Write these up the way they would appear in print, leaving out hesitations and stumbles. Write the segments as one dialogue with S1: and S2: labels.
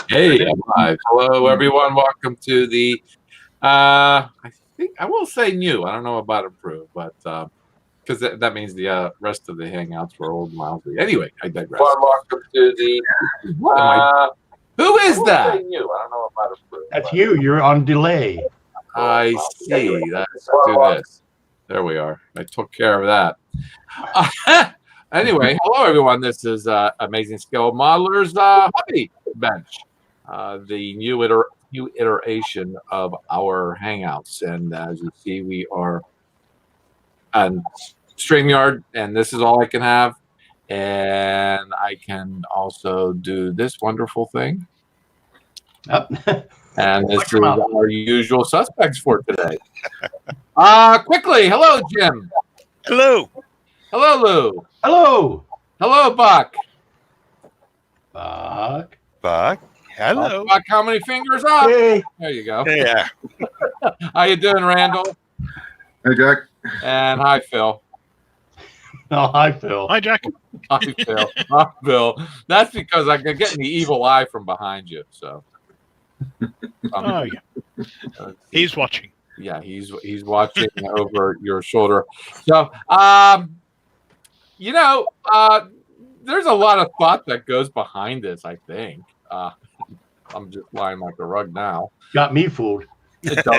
S1: Hey, I'm live. Hello, everyone. Welcome to the, I think I will say new. I don't know about improved, but because that means the rest of the hangouts were old mildly. Anyway, I digress. Welcome to the, who is that? New. I don't know about improved.
S2: That's you. You're on delay.
S1: I see. Let's do this. There we are. I took care of that. Anyway, hello, everyone. This is Amazing Skill Modelers Hobby Bench. The new iteration of our Hangouts. And as you see, we are on StreamYard, and this is all I can have. And I can also do this wonderful thing.
S2: Yep.
S1: And this is our usual suspects for today. Quickly, hello, Jim.
S3: Hello.
S1: Hello, Lou.
S2: Hello.
S1: Hello, Buck.
S3: Buck. Hello.
S1: Buck, how many fingers up?
S2: Hey.
S1: There you go.
S3: Yeah.
S1: How you doing, Randall?
S4: Hey, Jack.
S1: And hi, Phil.
S2: Oh, hi, Phil.
S3: Hi, Jack.
S1: Hi, Phil. Hi, Phil. That's because I can get the evil eye from behind you. So.
S3: Oh, yeah. He's watching.
S1: Yeah, he's watching over your shoulder. So, there's a lot of thought that goes behind this, I think. I'm just lying like a rug now.
S2: Got me fooled.
S1: I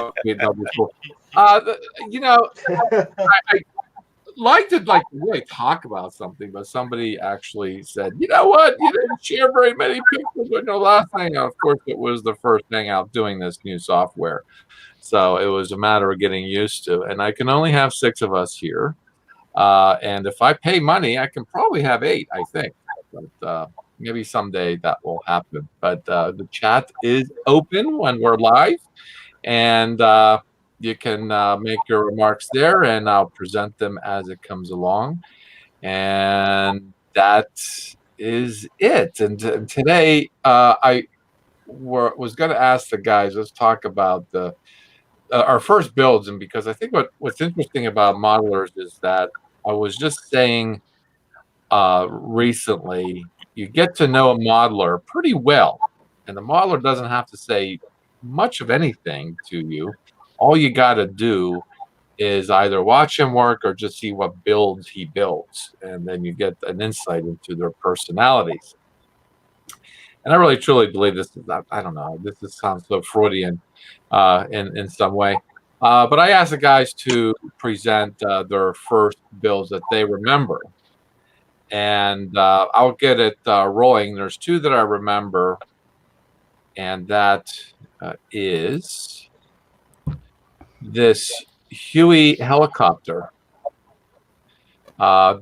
S1: like to really talk about something, but somebody actually said, you know what, you didn't share very many pictures with your last hangout. Of course, it was the first hangout doing this new software. So it was a matter of getting used to. And I can only have 6 of us here. And if I pay money, I can probably have 8, I think. But maybe someday that will happen. But the chat is open when we're live. And you can make your remarks there, and I'll present them as it comes along. And that is it. And today, I was going to ask the guys, let's talk about our first builds. And because I think what's interesting about modelers is that I was just saying recently, you get to know a modeler pretty well. And the modeler doesn't have to say much of anything to you. All you got to do is either watch him work or just see what builds he builds. And then you get an insight into their personalities. And I really, truly believe this is, I don't know, this sounds so Freudian in some way. But I asked the guys to present their first builds that they remember. And I'll get it rolling. There's 2 that I remember. And that is this Huey helicopter.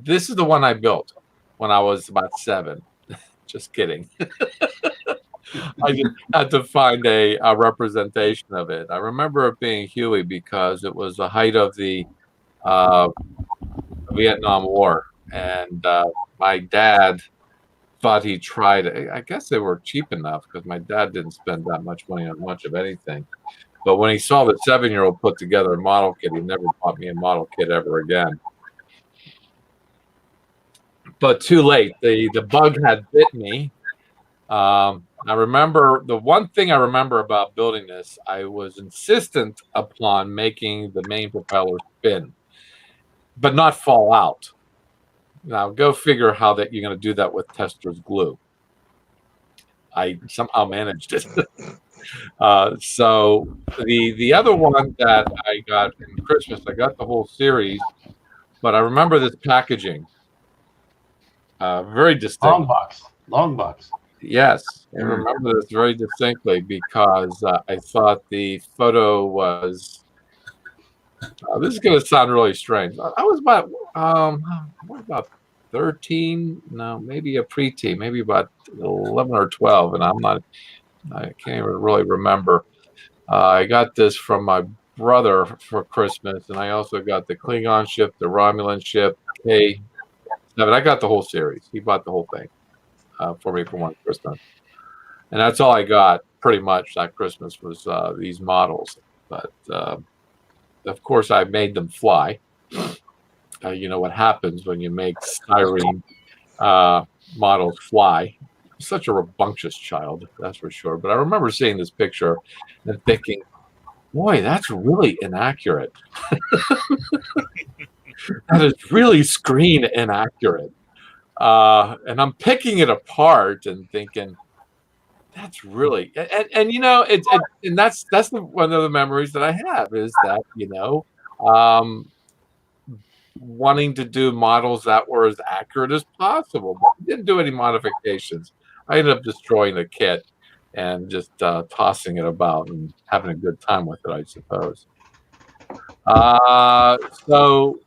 S1: This is the one I built when I was about 7. Just kidding. I just had to find a representation of it. I remember it being Huey because it was the height of the Vietnam War. And my dad thought he tried it. I guess they were cheap enough because my dad didn't spend that much money on much of anything. But when he saw the 7-year-old put together a model kit, he never bought me a model kit ever again. But too late. The bug had bit me. I remember the one thing I remember about building this, I was insistent upon making the main propeller spin, but not fall out. Now, go figure how that you're going to do that with Tester's glue. I somehow managed it. So the other one that I got in Christmas, I got the whole series, but I remember this packaging. Very distinct.
S2: Long box.
S1: Yes, I remember this very distinctly because I thought the photo was. This is going to sound really strange. I was about 13, no, maybe a preteen, maybe about 11 or 12, and I can't even really remember. I got this from my brother for Christmas, and I also got the Klingon ship, the Romulan ship, K7. I got the whole series. He bought the whole thing for me for one Christmas. And that's all I got pretty much that Christmas was these models. But of course, I made them fly. You know what happens when you make styrene models fly. such a rambunctious child, that's for sure. But I remember seeing this picture and thinking, boy, that's really inaccurate. That is really screen inaccurate. And I'm picking it apart and thinking, that's really and and that's one of the memories that I have is that um, wanting to do models that were as accurate as possible. But I didn't do any modifications. I ended up destroying the kit and just tossing it about and having a good time with it, I suppose. So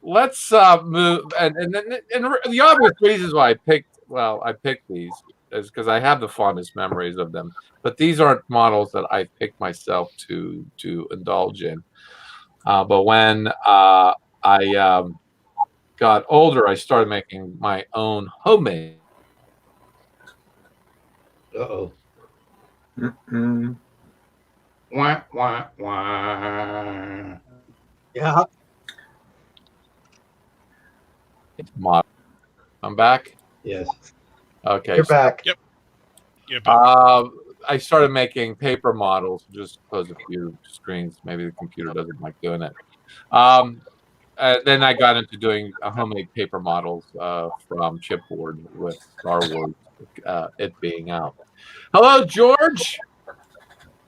S1: let's move, and the obvious reasons why I picked these is because I have the fondest memories of them. But these aren't models that I picked myself to indulge in. But when I got older, I started making my own homemade.
S2: Uh-oh.
S4: Wah, wah, wah.
S5: Yeah,
S1: Model. I'm back.
S2: Yes.
S1: Okay.
S5: you're back.
S3: Yeah, but
S1: I started making paper models. Just close a few screens. Maybe the computer doesn't like doing it. Then I got into doing homemade paper models from chipboard with Star Wars, it being out. Hello, George.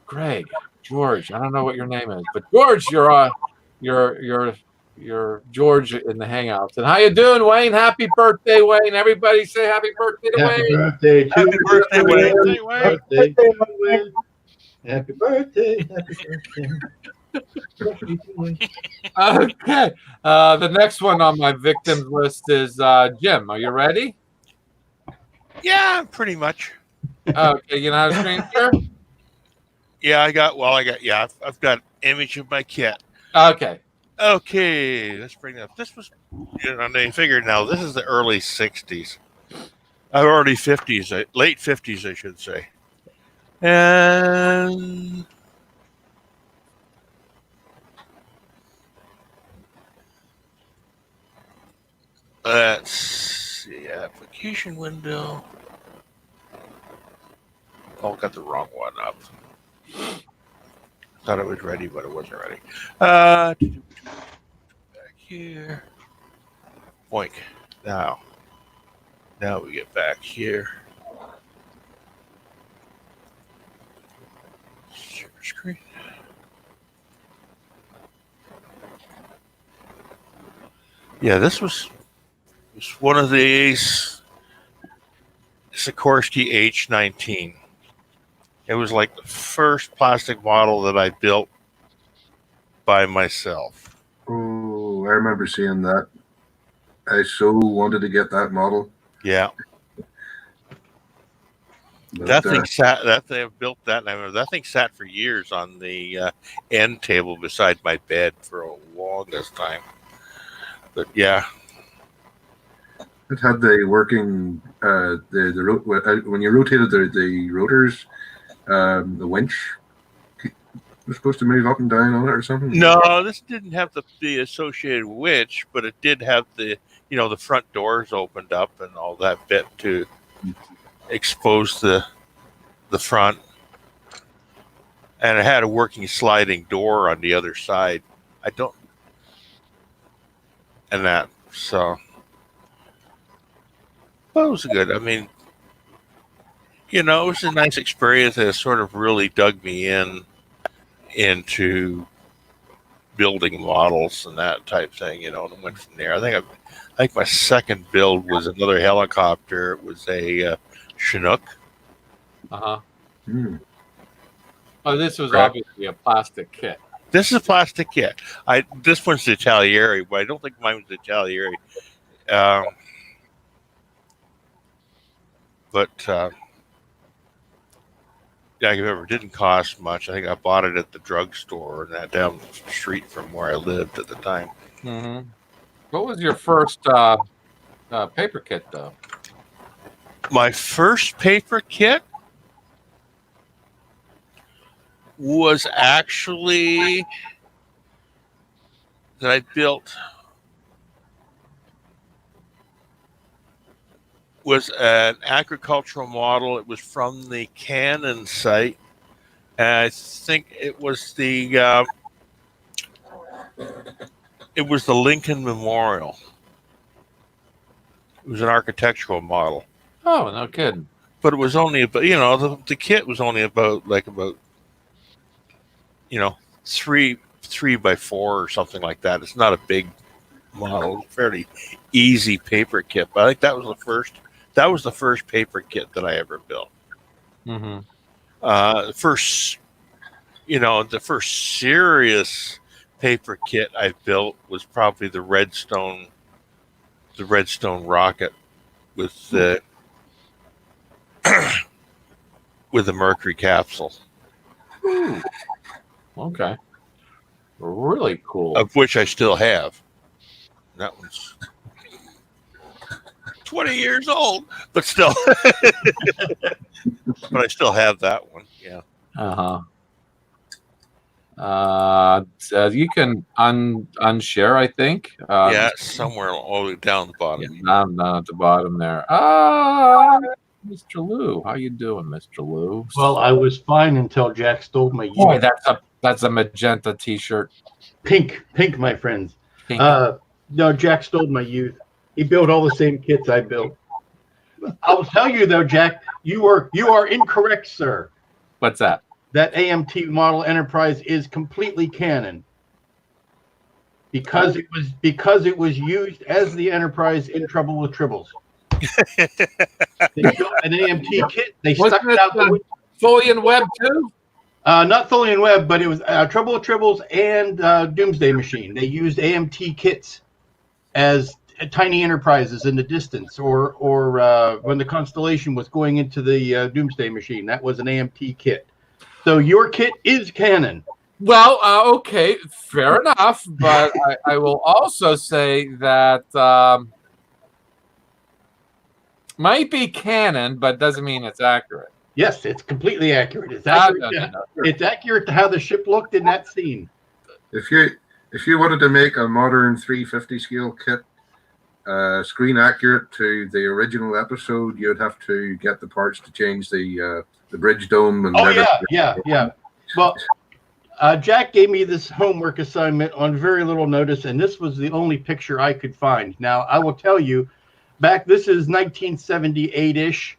S1: Greg, George. I don't know what your name is, but George, you're George in the Hangouts. And how you doing, Wayne? Happy birthday, Wayne! Everybody say happy birthday to
S2: Happy
S1: Wayne.
S2: birthday to
S3: Happy birthday, Wayne.
S2: Happy birthday, Wayne. Happy birthday.
S1: Okay. The next one on my victims list is Jim. Are you ready?
S3: yeah, pretty much.
S1: Okay. You know how to screen share?
S3: Yeah, I've got image of my kit.
S1: Okay.
S3: Okay, let's bring that up. This was, they figured now this is the early 60s. Early 50s, late 50s, I should say. And let's see, application window. Oh, got the wrong one up. Thought it was ready, but it wasn't ready. Back here. Boink. Now we get back here. Share screen. Yeah, this was one of these Sikorsky H-19. It was like the first plastic model that I built by myself.
S6: Oh, I remember seeing that. I so wanted to get that model.
S3: Yeah.
S6: But,
S3: That thing sat. That they have built that. And I remember that thing sat for years on the end table beside my bed for a longest time. But yeah,
S6: it had the working when you rotated the rotors, the winch was supposed to move up and down on it or something.
S3: no, this didn't have the associated winch, but it did have the front doors opened up and all that bit to expose the front, and it had a working sliding door on the other side. So well, it was good. I mean, it was a nice experience. It sort of really dug me into building models and that type thing, and went from there. I think my second build was another helicopter. It was a Chinook.
S1: Uh-huh.
S6: Hmm.
S1: Oh, this was
S3: Right.
S1: obviously a plastic kit.
S3: This is a plastic kit. This one's the Italieri, but I don't think mine was the Italieri. But yeah, I remember it didn't cost much. I think I bought it at the drugstore and that down the street from where I lived at the time.
S1: Mm-hmm. What was your first paper kit, though?
S3: My first paper kit was actually that I built was an agricultural model. It was from the Canon site. And I think it was the Lincoln Memorial. It was an architectural model.
S1: Oh, no kidding.
S3: But it was only about, the kit was only about 3x4 or something like that. It's not a big model, fairly easy paper kit. But I think that was the first paper kit that I ever built.
S1: Mm-hmm.
S3: The first serious paper kit I built was probably the Redstone rocket with the with the Mercury capsule.
S1: Ooh. Okay. Really cool.
S3: Of which I still have. That one's 20 years old, but still. But I still have that one. Yeah.
S1: You can unshare, I think.
S3: Yeah, somewhere all the way down the bottom.
S1: Yeah, down at the bottom there. Mr. Lou, how you doing, Mr. Lou?
S4: Well, I was fine until Jack stole my
S1: Boy, that's a magenta T-shirt.
S4: pink, my friends.
S1: Pink.
S4: No, Jack stole my youth. He built all the same kits I built. I'll tell you though, Jack, you are incorrect, sir.
S1: What's that?
S4: That AMT model Enterprise is completely canon because it was used as the Enterprise in Trouble with Tribbles. They built an AMT kit. They stuck it out the window.
S1: Tholian Web too?
S4: Not Tholian Web, but it was Trouble with Tribbles and Doomsday Machine. They used AMT kits as tiny enterprises in the distance, or when the Constellation was going into the Doomsday Machine. That was an AMT kit. So your kit is canon.
S1: Well, okay, fair enough. But I will also say that might be canon, but doesn't mean it's accurate.
S4: Yes, it's completely accurate. It's accurate.
S1: No.
S4: It's accurate to how the ship looked in that scene.
S6: If you wanted to make a modern 350 scale kit, screen accurate to the original episode, you'd have to get the parts to change the bridge dome. And
S4: yeah. Well, Jack gave me this homework assignment on very little notice, and this was the only picture I could find. Now, I will tell you, this is 1978-ish,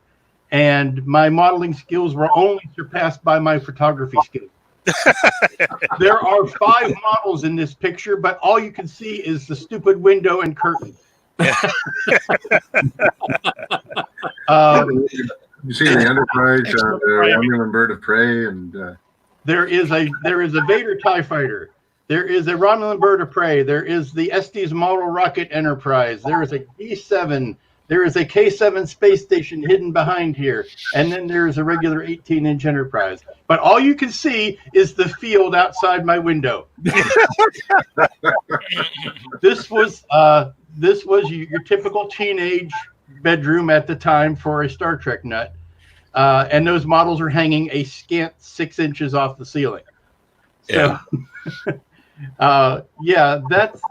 S4: and my modeling skills were only surpassed by my photography skills. There are 5 models in this picture, but all you can see is the stupid window and curtain.
S6: You see the Enterprise, the Romulan Bird of Prey, and
S4: there is a Vader TIE fighter. There is a Romulan Bird of Prey. There is the Estes model rocket Enterprise. There is a D7. There is a K7 space station hidden behind here. And then there is a regular 18-inch Enterprise. But all you can see is the field outside my window. This was your typical teenage bedroom at the time for a Star Trek nut. And those models are hanging a scant 6 inches off the ceiling. So, yeah, that's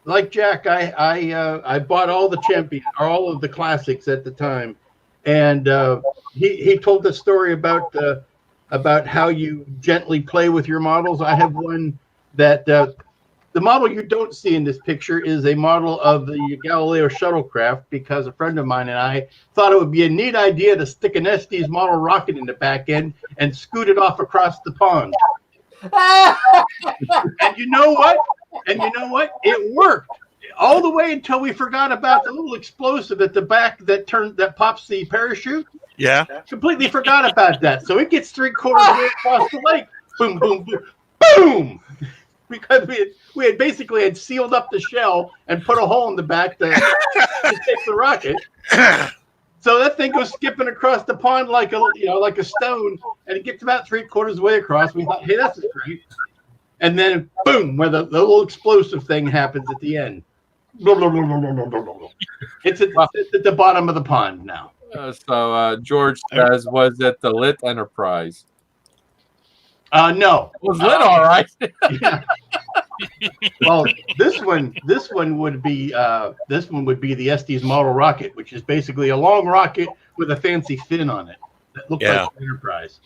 S4: like Jack. I bought all the champions, all of the classics at the time, and he told the story about how you gently play with your models. I have one that the model you don't see in this picture is a model of the Galileo shuttlecraft, because a friend of mine and I thought it would be a neat idea to stick an Estes model rocket in the back end and scoot it off across the pond. And you know what? It worked all the way until we forgot about the little explosive at the back that pops the parachute.
S3: Yeah.
S4: Completely forgot about that. So it gets 3/4 way across the lake. Boom, boom, boom, boom. Because we had basically sealed up the shell and put a hole in the back to take the rocket. So that thing goes skipping across the pond like a stone, and it gets about 3/4 way across. We thought, hey, this is great. And then boom, where the little explosive thing happens at the end. It's at the bottom of the pond now.
S1: So George says, was it the Lit Enterprise?
S4: No.
S1: It was lit, all right.
S4: Well, this one would be the Estes model rocket, which is basically a long rocket with a fancy fin on it that looked like an Enterprise.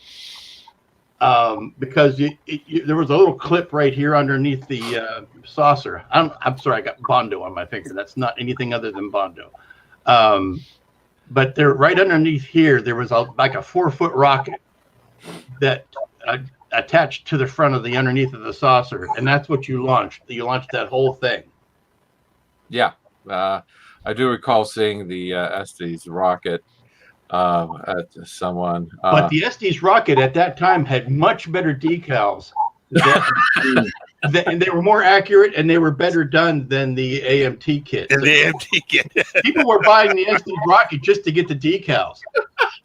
S4: Because there was a little clip right here underneath the saucer. I'm sorry, I got Bondo on my finger. That's not anything other than Bondo. But there, right underneath here, there was like a 4-foot rocket that attached to the front of the underneath of the saucer, and that's what you launched. You launched that whole thing.
S1: Yeah, I do recall seeing the Estes rocket at someone.
S4: But the Estes rocket at that time had much better decals. And they were more accurate and they were better done than the AMT kit.
S3: And the AMT kit.
S4: People were buying the Estes rocket just to get the decals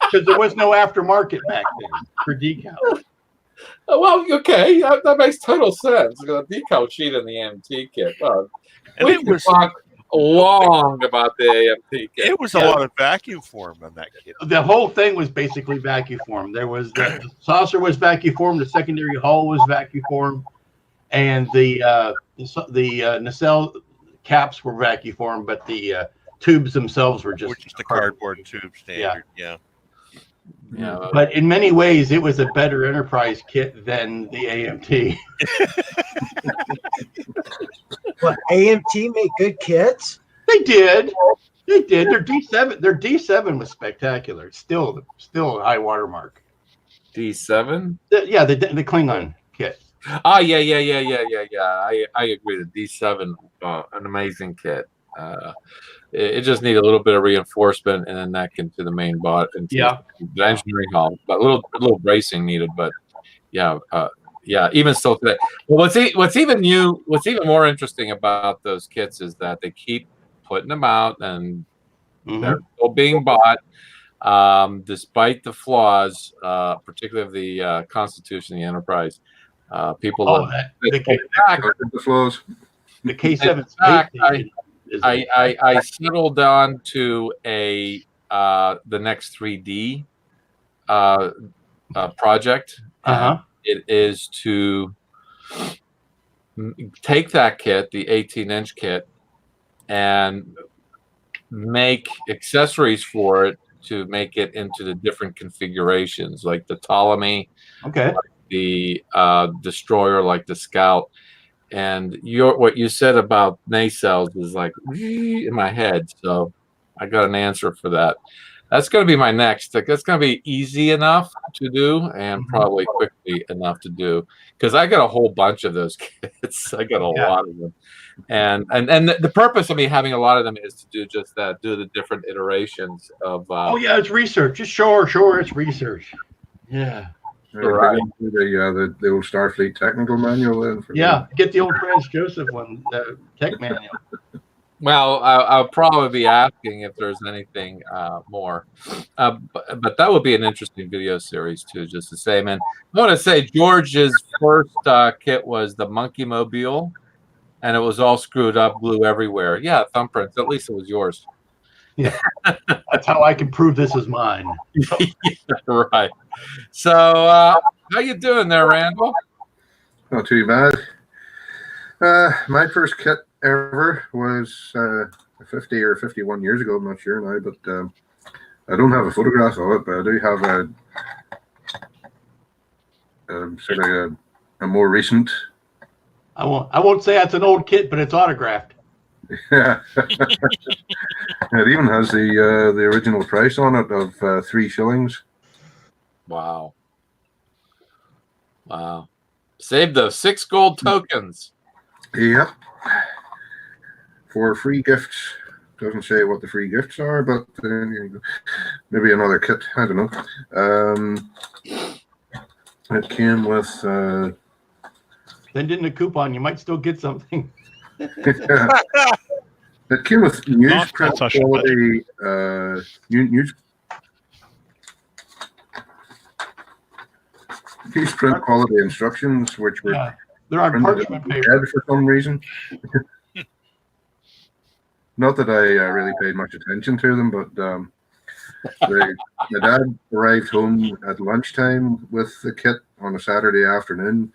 S4: because there was no aftermarket back then for decals.
S1: Well, okay, that makes total sense. The decal sheet in the AMT kit. Well,
S3: and
S1: we could talk long about the AMT kit.
S3: It was a lot of vacuum form on that kit.
S4: The whole thing was basically vacuum formed. There was the saucer was vacuum formed, the secondary hull was vacuum formed, and the nacelle caps were vacuum formed, but the tubes themselves were just
S3: a cardboard tube standard. Yeah.
S4: But in many ways, it was a better Enterprise kit than the AMT.
S5: What, AMT make good kits?
S4: They did. Their D7 was spectacular. It's still a high watermark.
S1: D7?
S4: The Klingon kit.
S1: Oh, yeah. I agree. The D7, an amazing kit. It just needed a little bit of reinforcement and then neck into the main bot into the engineering hall. But a little bracing needed. But even still today. Well, what's even more interesting about those kits is that they keep putting them out and they're still being bought, despite the flaws, particularly of the Constitution, the Enterprise. People
S6: the flaws.
S4: The K7
S1: I settled on to the next 3D project. It is to take that kit, the 18-inch kit, and make accessories for it to make it into the different configurations, like the Ptolemy, like the destroyer, like the Scout. And what you said about nacelles was like in my head, so I got an answer for that. That's going to be my next. That's going to be easy enough to do and probably quickly enough to do because I got a whole bunch of those kits. I got a lot of them, and the purpose of me having a lot of them is to do just that, do the different iterations of.
S4: It's research. Just sure, it's research. Yeah.
S6: Right. The old Starfleet technical manual then.
S4: Get the old Franz Joseph one, the tech manual.
S1: Well, I'll probably be asking if there's anything more, but that would be an interesting video series too, just the same. And I want to say George's first kit was the Monkey Mobile, and it was all screwed up, glue everywhere. Yeah, thumbprints. At least it was yours.
S4: Yeah, that's how I can prove this is mine.
S1: Right. So, how you doing there, Randall?
S6: Not too bad. My first kit ever was 50 or 51 years ago. I'm not sure now, but I don't have a photograph of it, but I do have sort of a more recent.
S4: I won't say it's an old kit, but it's autographed.
S6: Yeah, it even has the original price on it of 3 shillings.
S1: Wow! Save those 6 gold tokens.
S6: Yep. For free gifts. Doesn't say what the free gifts are, but maybe another kit. I don't know. It came with.
S4: Send in a coupon. You might still get something.
S6: It came with newsprint quality newsprint quality instructions, which were
S4: they're on parchment paper
S6: for some reason. Not that I really paid much attention to them, but my dad arrived home at lunchtime with the kit on a Saturday afternoon,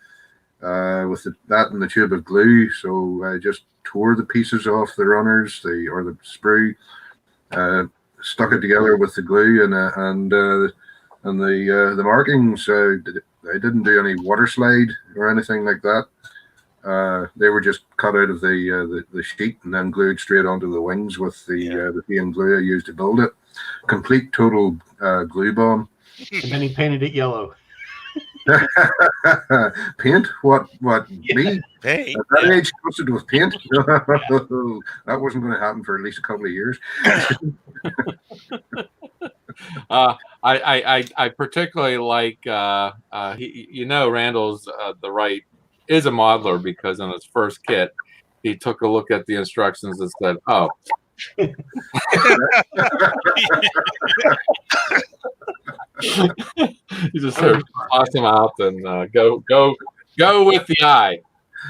S6: that and the tube of glue. So I just tore the pieces off the runners, or the sprue, stuck it together with the glue and the markings. I didn't do any water slide or anything like that. They were just cut out of the sheet and then glued straight onto the wings with the same glue I used to build it. Complete total glue bomb.
S4: And then he painted it yellow.
S6: Paint? What? Me?
S3: Hey,
S6: At that age, trusted with paint? That wasn't going to happen for at least a couple of years.
S1: I particularly like Randall's is a modeler, because in his first kit he took a look at the instructions and said, "Oh." You just sort of toss them out and go with the eye.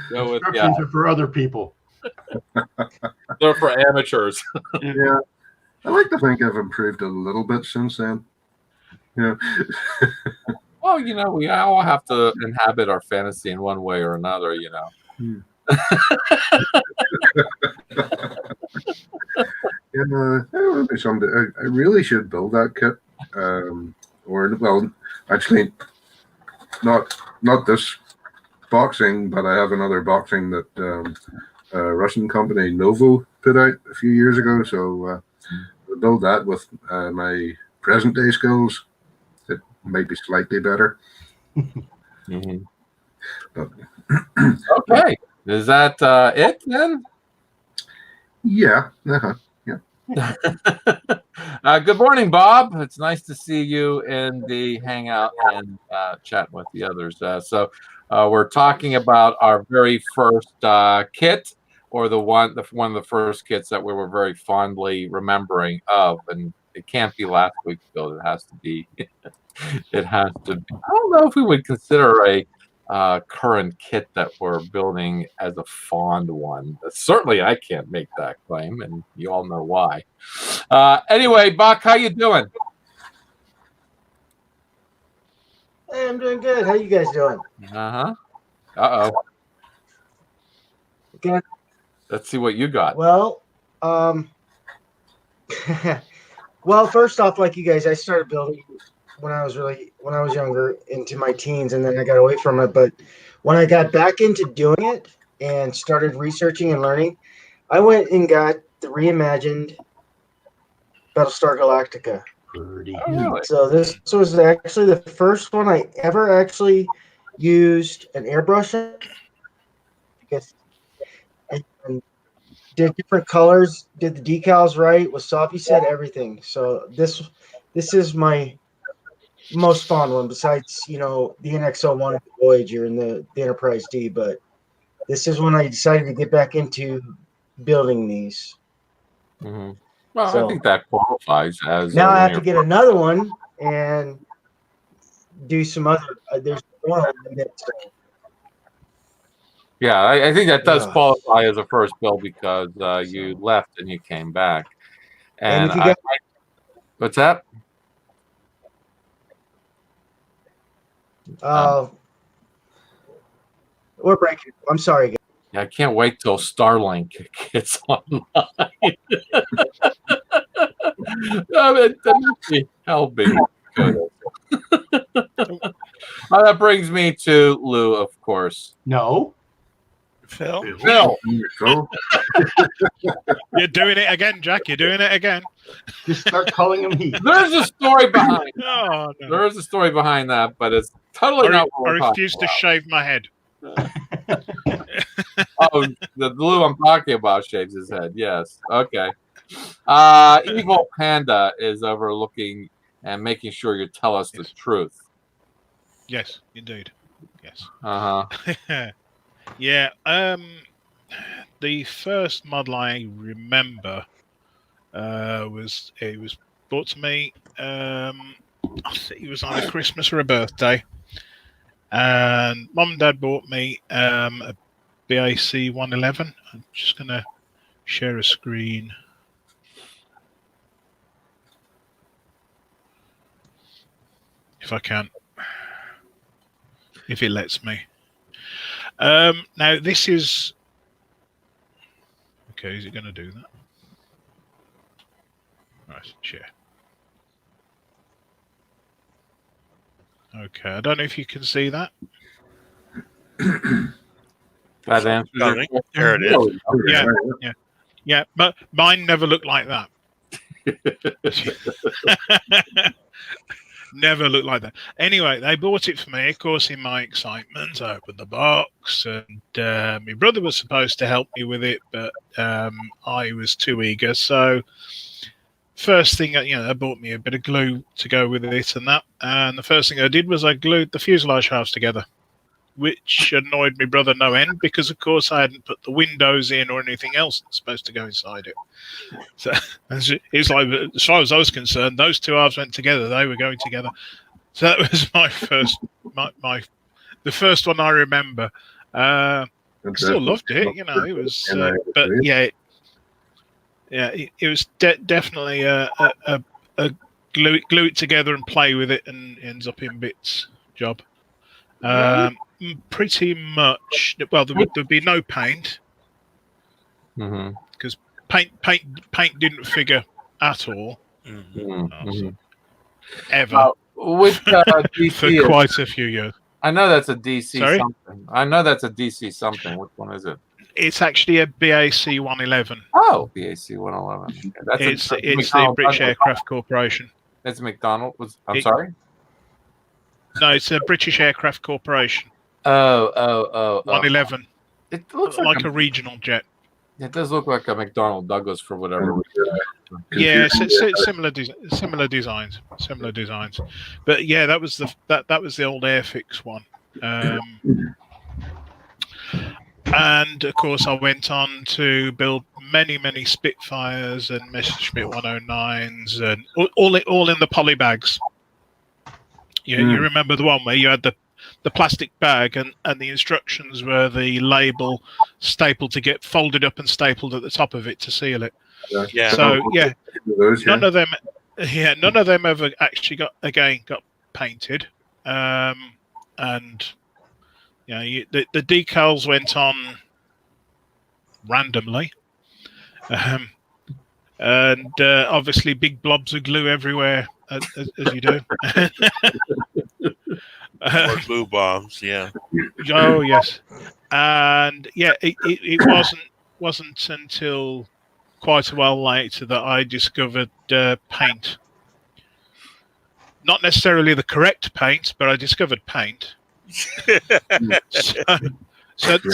S1: Go with the eye.
S4: Instructions are for other people.
S1: They're for amateurs.
S6: Yeah, I like to think I've improved a little bit since then. Yeah.
S1: Well, we all have to inhabit our fantasy in one way or another.
S6: Maybe someday. I really should build that kit. Actually, not this boxing, but I have another boxing that a Russian company, Novo, put out a few years ago. So I'll build that with my present day skills. It might be slightly better.
S1: Mm-hmm. Okay, is that it then?
S6: Yeah. Uh-huh.
S1: Good morning, Bob. It's nice to see you in the hangout and chat with the others. So we're talking about our very first kit, or one of the first kits that we were very fondly remembering of, and it can't be last week's build. It has to be. It has to be. I don't know if we would consider a current kit that we're building as a fond one. Certainly, I can't make that claim, and you all know why. Anyway, Buck, how you doing?
S5: Hey, I'm doing good. How you guys doing?
S1: Uh-oh.
S5: Good.
S1: Let's see what you got.
S5: Well, well, first off, like you guys, I started building when I was younger, into my teens, and then I got away from it. But when I got back into doing it and started researching and learning, I went and got the reimagined Battlestar Galactica.
S4: Pretty.
S1: Oh, really?
S5: So this was actually the first one I ever actually used an airbrush on, because and did different colors, did the decals right, was soft set, everything. So this is my most fond one, besides the NX-01 and the Voyager and the Enterprise D. But this is when I decided to get back into building these.
S1: Mm-hmm. Well,
S5: So
S1: I think that qualifies as
S5: now I have to get another one and do some other. There's one that.
S1: Yeah, I think that does
S5: Yeah.
S1: qualify as a first build, because you left and you came back.
S5: And
S1: And
S5: if you got,
S1: what's that?
S5: we're breaking. I'm sorry, guys.
S1: Yeah, I can't wait till Starlink gets online. That must be helping. That brings me to Lou, of course.
S4: No.
S3: Phil.
S1: Phil.
S6: So,
S7: You're doing it again, Jack. You're doing it again.
S4: Just start calling him he.
S1: There's a story behind that.
S7: Oh, no.
S1: There is a story behind that, but it's totally not what
S7: I
S1: we're talking
S7: refuse to
S1: about.
S7: shave my head.
S1: Oh, the Lou I'm talking about shaves his head. Yes. Okay. Evil Panda is overlooking and making sure you tell us the truth.
S7: Yes, indeed. Yes.
S1: Uh-huh.
S7: Yeah. The first model I remember was brought to me. I think it was either Christmas or a birthday, and Mum and Dad bought me a BAC 111. I'm just gonna share a screen. If I can, if it lets me. Now this is okay. Is it going to do that? Right, share. Okay, I don't know if you can see that.
S1: That answers your
S3: Coming.
S1: question.
S3: There it is.
S1: Oh,
S7: Yeah, but mine never looked like that. Never looked like that. Anyway, they bought it for me. Of course, in my excitement, I opened the box, and my brother was supposed to help me with it, but I was too eager. So, first thing, they bought me a bit of glue to go with it and that. And the first thing I did was I glued the fuselage halves together, which annoyed my brother no end because, of course, I hadn't put the windows in or anything else that's supposed to go inside it. So it's like, as far as I was concerned, those two halves went together; they were going together. So that was my first, the first one I remember. Still loved it, it was, but yeah, it was definitely a glue it together and play with it and ends up in bits job. Pretty much. Well, there'd be no paint because paint didn't figure at all ever
S1: Which DC
S7: for
S1: is?
S7: quite a few years.
S1: I know that's a DC
S7: Sorry?
S1: something. I know that's a DC something. Which one is it?
S7: It's actually a BAC 111.
S1: Oh, BAC 111. Okay.
S7: It's the British Aircraft Corporation.
S1: That's McDonald. I'm
S7: It-
S1: sorry.
S7: No, it's a British Aircraft Corporation.
S1: Oh.
S7: 111.
S1: It looks
S7: Like a regional jet.
S1: It does look like a McDonnell Douglas for whatever reason.
S7: Yeah, similar designs. But yeah, that was the old Airfix one. And of course, I went on to build many Spitfires and Messerschmitt 109s, and all in the poly bags. You remember the one where you had the plastic bag and the instructions were the label stapled to get folded up and stapled at the top of it to seal it.
S3: Yeah.
S7: So yeah,
S6: Those,
S7: none of them ever actually got painted, and the decals went on randomly, and obviously big blobs of glue everywhere as you do.
S3: Or glue bombs, yeah.
S7: Oh yes, and yeah, it wasn't until quite a while later that I discovered paint. Not necessarily the correct paint, but I discovered paint. So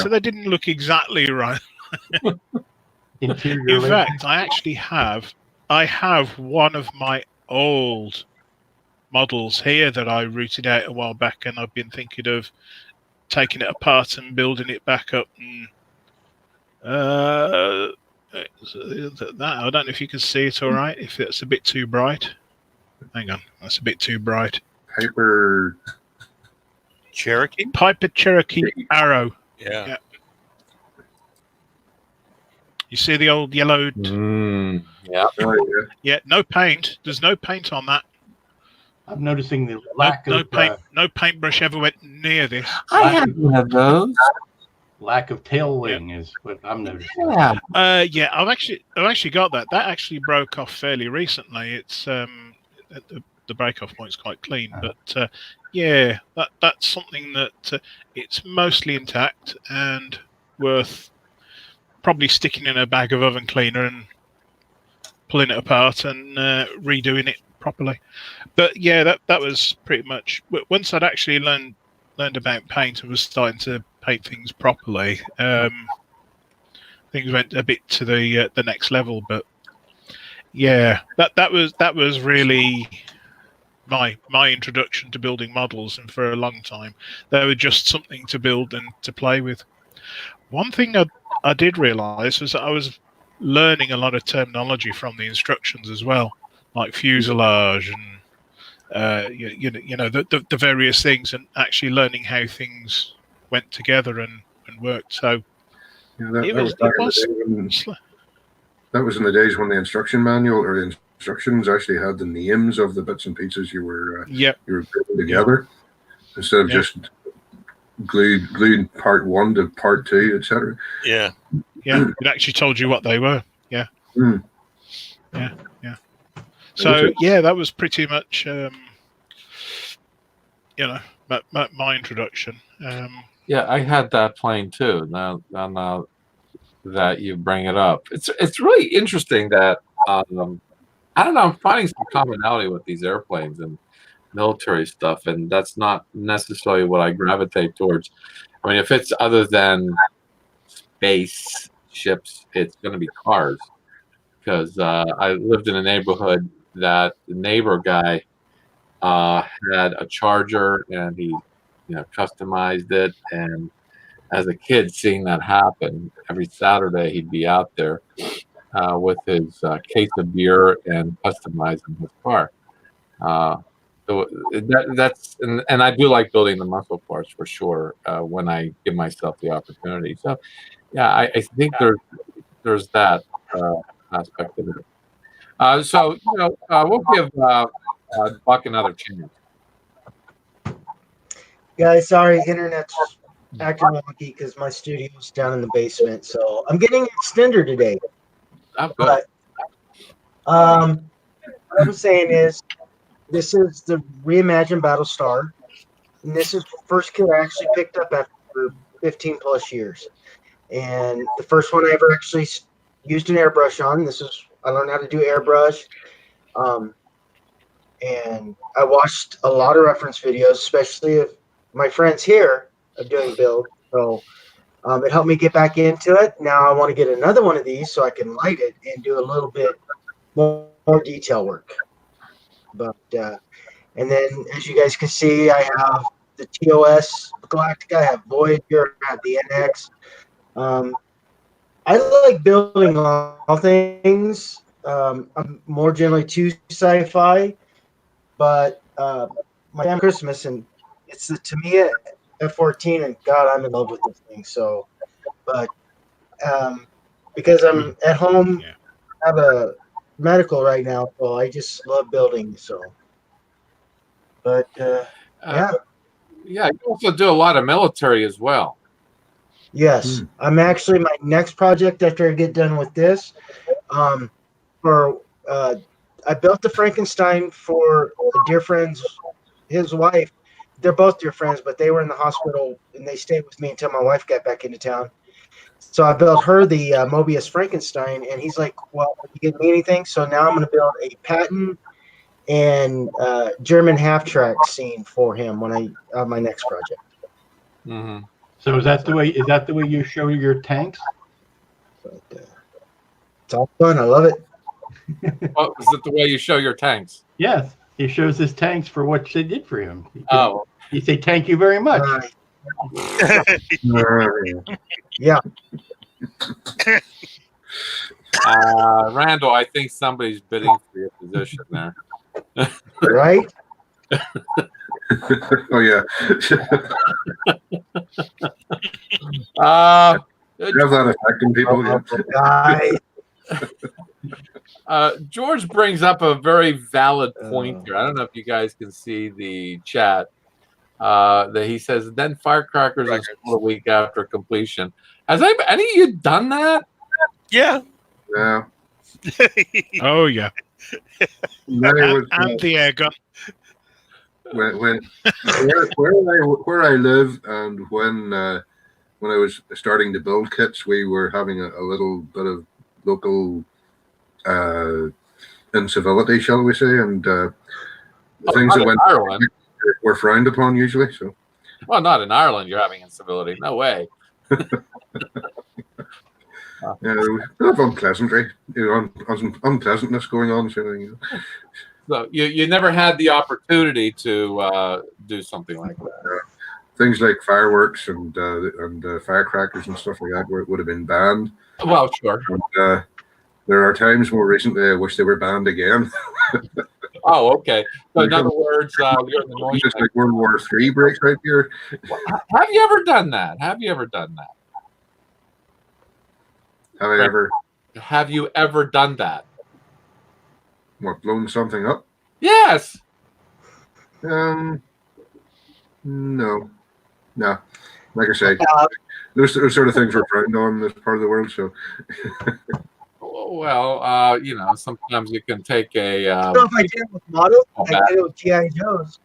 S7: they didn't look exactly right.
S4: Interior.
S7: In fact, I have one of my old models here that I rooted out a while back, and I've been thinking of taking it apart and building it back up. And that I don't know if you can see it all right. If it's a bit too bright, hang on, that's a bit too bright.
S6: Piper
S3: Cherokee?
S7: Piper Cherokee Arrow.
S3: Yeah.
S7: You see the old yellowed?
S1: Yeah.
S7: Yeah, no paint. There's no paint on that.
S4: I'm noticing the lack
S7: No
S4: of
S7: paint. No paintbrush ever went near this.
S1: I have one of those.
S4: lack of tail wing is what I'm noticing.
S1: Yeah.
S7: Yeah, I've actually got that. That actually broke off fairly recently. It's the break-off point's quite clean, but yeah, that's something that it's mostly intact and worth probably sticking in a bag of oven cleaner and pulling it apart and redoing it properly. But yeah, that was pretty much once I'd actually learned about paint and was starting to paint things properly. Things went a bit to the next level, but yeah, that was really my introduction to building models, and for a long time they were just something to build and to play with. One thing I did realize was that I was learning a lot of terminology from the instructions as well, like fuselage and the various things, and actually learning how things went together and worked. So
S6: that was in the days when the instruction manual or the instructions actually had the names of the bits and pieces you were putting together, instead of just glued part 1 to part 2, etc.
S3: Yeah.
S7: Yeah, it actually told you what they were. Yeah.
S6: Mm.
S7: Yeah. So yeah, that was pretty much my introduction.
S1: Yeah, I had that plane too. Now that you bring it up, it's really interesting that I don't know. I'm finding some commonality with these airplanes and military stuff, and that's not necessarily what I gravitate towards. I mean, if it's other than space ships, it's going to be cars. Because I lived in a neighborhood that the neighbor guy had a Charger, and he, customized it. And as a kid, seeing that happen every Saturday, he'd be out there with his case of beer and customizing his car. Uh, so that's and I do like building the muscle parts for sure when I give myself the opportunity. So yeah, I think there's that aspect of it. So we'll give Buck another chance.
S5: Guys, sorry, internet's acting wonky because my studio's down in the basement, so I'm getting an extender today.
S1: Oh, good.
S5: But what I'm saying is, this is the reimagined Battlestar, and this is the first kit I actually picked up after 15 plus years. And the first one I ever actually used an airbrush on. I learned how to do airbrush. And I watched a lot of reference videos, especially of my friends here of doing build. So it helped me get back into it. Now I want to get another one of these so I can light it and do a little bit more detail work. But and then, as you guys can see, I have the TOS Galactica, I have Voyager, I have the NX. I like building all things. I'm more generally to sci-fi, but my damn Christmas, and it's the Tamiya F-14, and God, I'm in love with this thing. So, but because I'm at home, I have a medical right now, so I just love building. So, but yeah.
S1: Yeah, you also do a lot of military as well.
S5: Yes, I'm actually my next project after I get done with this. For I built the Frankenstein for a dear friend's his wife. They're both dear friends, but they were in the hospital and they stayed with me until my wife got back into town. So I built her the Mobius Frankenstein, and he's like, "Well, you give me anything?" So now I'm going to build a Patton and German half track scene for him when I my next project.
S1: Mm-hmm.
S4: So is that the way you show your tanks?
S5: But, it's all fun. I love it.
S1: Oh, is it the way you show your tanks?
S4: Yes, he shows his tanks for what they did for him.
S1: Oh,
S4: You say thank you very much.
S5: Yeah.
S1: Randall, I think somebody's bidding for your position there.
S5: Right?
S6: Oh yeah. Have that affecting people. Yeah.
S1: George brings up a very valid point here. I don't know if you guys can see the chat. That he says, then firecrackers a week after completion. Has any of you done that?
S3: Yeah.
S6: Yeah.
S7: Oh yeah. And the air gun.
S6: Where I live, and when I was starting to build kits, we were having a little bit of local incivility, shall we say, and things that went
S1: Ireland
S6: were frowned upon usually. So,
S1: well, not in Ireland. You're having incivility. No way.
S6: yeah, there was a bit of unpleasantry, unpleasantness going on.
S1: So you never had the opportunity to do something like that.
S6: Things like fireworks and firecrackers and stuff like that would have been banned.
S1: Well, sure.
S6: And, there are times more recently I wish they were banned again.
S1: Oh, okay. So in other words, you're in the noise.
S6: Just like World War III breaks right here.
S1: Have you ever done that? Have you ever done that? Have you ever done that?
S6: What, blown something up?
S1: Yes.
S6: No. like I say, those sort of things were frowned on in this part of the world. So
S1: Well, sometimes you can take a.
S5: I don't know if I did it with models. I did it with GI Joes.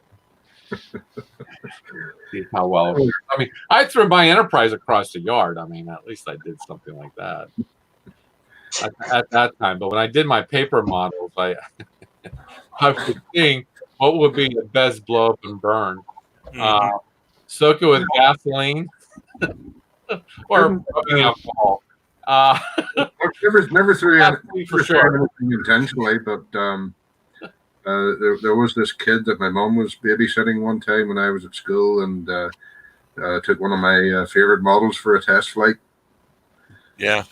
S1: See how well. I mean, I threw my Enterprise across the yard. I mean, at least I did something like that at that time. But when I did my paper models, I was seeing what would be the best blow up and burn. Soak it with gasoline or rubbing alcohol.
S6: never threw
S1: for sure.
S6: anything intentionally, but there was this kid that my mom was babysitting one time when I was at school, and took one of my favorite models for a test flight.
S3: Yeah.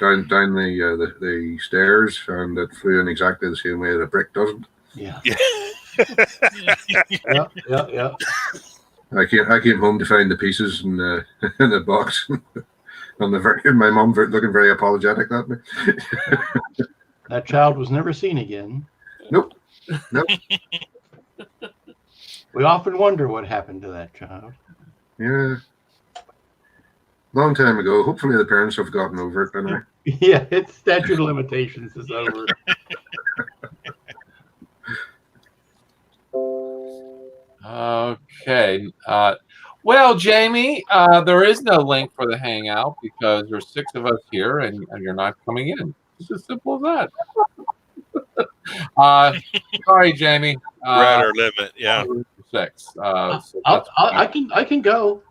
S6: Down the stairs, and it flew in exactly the same way that a brick doesn't.
S4: Yeah.
S3: Yeah.
S4: Yeah.
S6: I came home to find the pieces in the in the box. My mom looking very apologetic at me.
S4: That child was never seen again.
S6: Nope.
S4: We often wonder what happened to that child.
S6: Yeah. Long time ago. Hopefully the parents have gotten over it by now.
S4: Yeah, its statute of limitations is over.
S1: Okay. Well, Jamie, there is no link for the Hangout because there's 6 of us here and you're not coming in. It's as simple as that. Sorry, Jamie.
S3: We're at our limit. Yeah.
S1: 6. So
S4: I can go.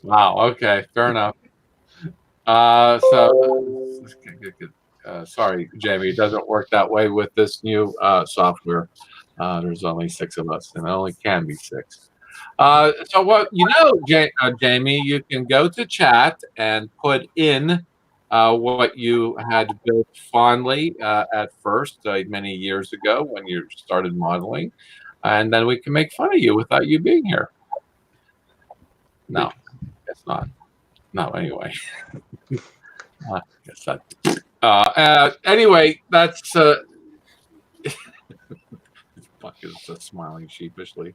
S1: Wow. Okay. Fair enough. Sorry, Jamie. It doesn't work that way with this new software. There's only 6 of us, and it only can be 6. So what Jamie, you can go to chat and put in what you had built fondly at first, many years ago when you started modeling, and then we can make fun of you without you being here. No, guess not. No, anyway. I guess that. Anyway, that's. Buck is smiling sheepishly.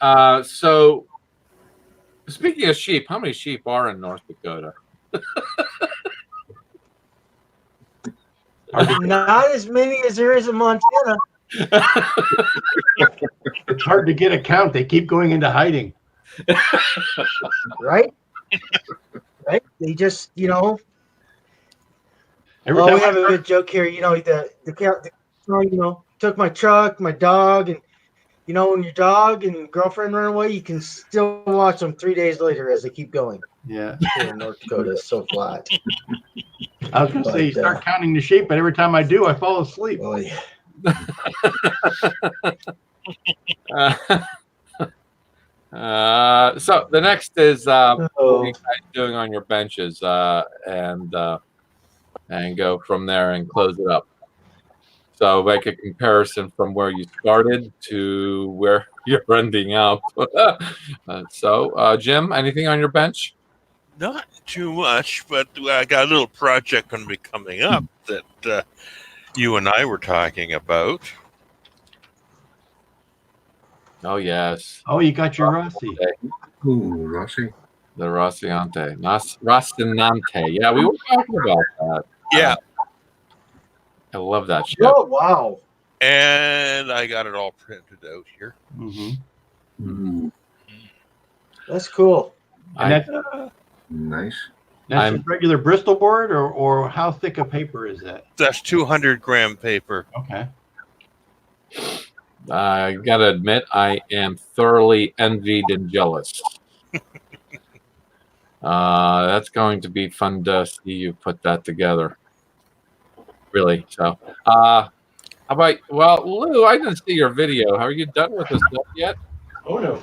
S1: So, speaking of sheep, how many sheep are in North Dakota?
S5: Not as many as there is in Montana.
S4: It's hard to get a count. They keep going into hiding.
S5: Right? Right? They just,
S4: Every
S5: we
S4: time
S5: have a good joke here. The took my truck, my dog, and when your dog and girlfriend run away, you can still watch them 3 days later as they keep going.
S4: Yeah.
S5: Here in North Dakota is so flat.
S4: I was going to say, you start counting the sheep, but every time I do, I fall asleep.
S5: Oh, yeah.
S1: So the next is what are you guys doing on your benches, and go from there and close it up. So make a comparison from where you started to where you're ending up. So Jim, anything on your bench?
S3: Not too much, but I got a little project going to be coming up that you and I were talking about.
S1: Oh, yes.
S4: Oh, you got your Rossi.
S6: Ooh, Rossi.
S1: The Rocinante. Rocinante. Yeah, we were talking about that.
S3: Yeah.
S1: I love that ship.
S5: Oh, wow.
S3: And I got it all printed out here.
S4: Mm-hmm.
S6: Mm,
S5: That's cool.
S6: nice.
S4: That's a regular Bristol board, or how thick a paper is that?
S3: That's 200-gram paper.
S4: Okay.
S1: I gotta admit, I am thoroughly envied and jealous. That's going to be fun to see you put that together. Really. So, how about? Well, Lou, I didn't see your video. Are you done with this stuff yet?
S4: Oh no.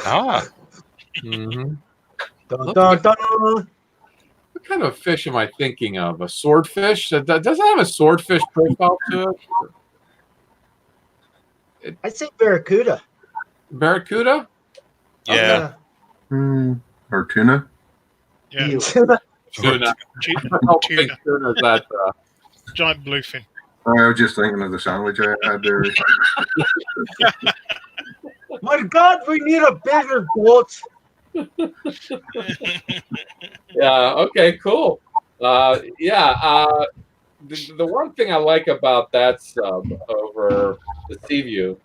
S3: Ah.
S1: Mm-hmm.
S5: Dun, dun, dun.
S1: What kind of fish am I thinking of? A swordfish? Does it have a swordfish profile to it?
S5: I'd say Barracuda.
S1: Barracuda?
S3: Yeah.
S6: Or tuna.
S7: Yeah.
S5: Ew.
S1: Tuna.
S7: Tuna.
S1: Tuna that,
S7: Giant bluefin.
S6: I was just thinking of the sandwich I had there.
S5: My God, we need a bigger boat.
S1: yeah. Okay. Cool. Yeah. The one thing I like about that sub over the Seaview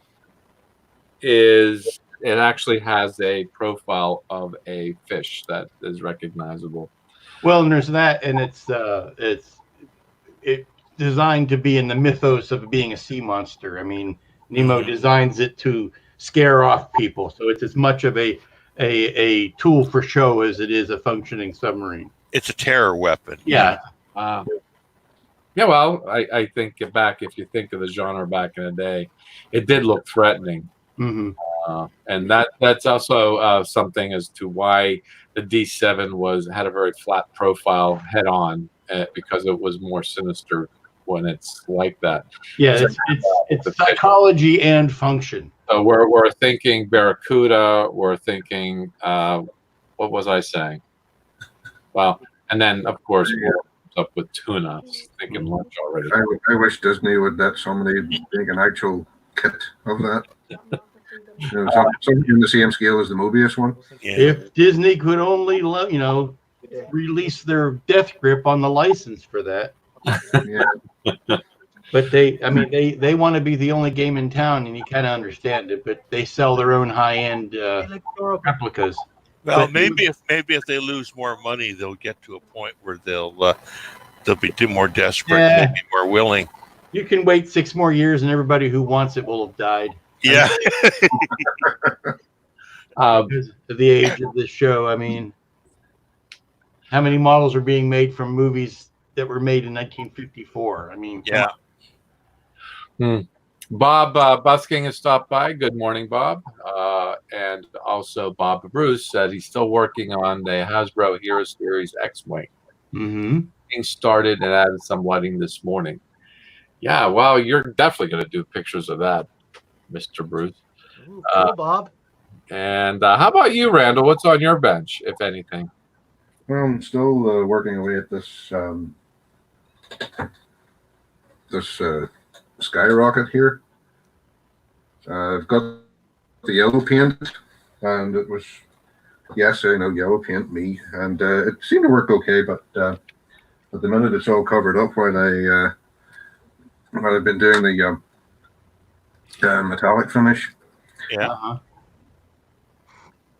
S1: is it actually has a profile of a fish that is recognizable.
S4: Well, and there's that, and it's designed to be in the mythos of being a sea monster. I mean, Nemo designs it to scare off people, so it's as much of a tool for show as it is a functioning submarine.
S3: It's a terror weapon.
S4: Yeah.
S1: Yeah, well, I think back, if you think of the genre back in the day, it did look threatening.
S4: Mm-hmm.
S1: And that's also something as to why the D7 had a very flat profile head on, because it was more sinister when it's like that.
S4: Yeah,
S1: So,
S4: it's psychology and function.
S1: So we're thinking Barracuda, we're thinking what was I saying? Well, and then of course we're up with tuna, thinking lunch already.
S6: I wish Disney would let somebody make an actual kit of that. Something in the same scale as the Mobius one.
S3: Yeah.
S4: If Disney could only, release their death grip on the license for that.
S6: Yeah.
S4: But they want to be the only game in town, and you kind of understand it. But they sell their own high-end replicas.
S3: Well,
S4: But
S3: maybe if they lose more money, they'll get to a point where they'll be more desperate,
S4: Yeah.
S3: and maybe more willing.
S4: You can wait 6 more years, and everybody who wants it will have died.
S3: Yeah.
S4: Because of the age of this show. I mean, how many models are being made from movies that were made in 1954? I mean,
S3: Yeah.
S1: Bob Busking has stopped by. Good morning, Bob. And also Bob Bruce said he's still working on the Hasbro Hero Series X-Wing.
S4: Mm-hmm.
S1: Being started and added some lighting this morning. Yeah, well, you're definitely going to do pictures of that, Mr. Bruce.
S5: Ooh, cool, Bob.
S1: And how about you, Randall? What's on your bench, if anything?
S6: Well, I'm still working away at this skyrocket here. I've got the yellow paint, and it was, yes, I know, yellow paint, me, and it seemed to work okay, but at the minute it's all covered up while I've been doing the metallic finish.
S3: Yeah.
S4: Uh-huh.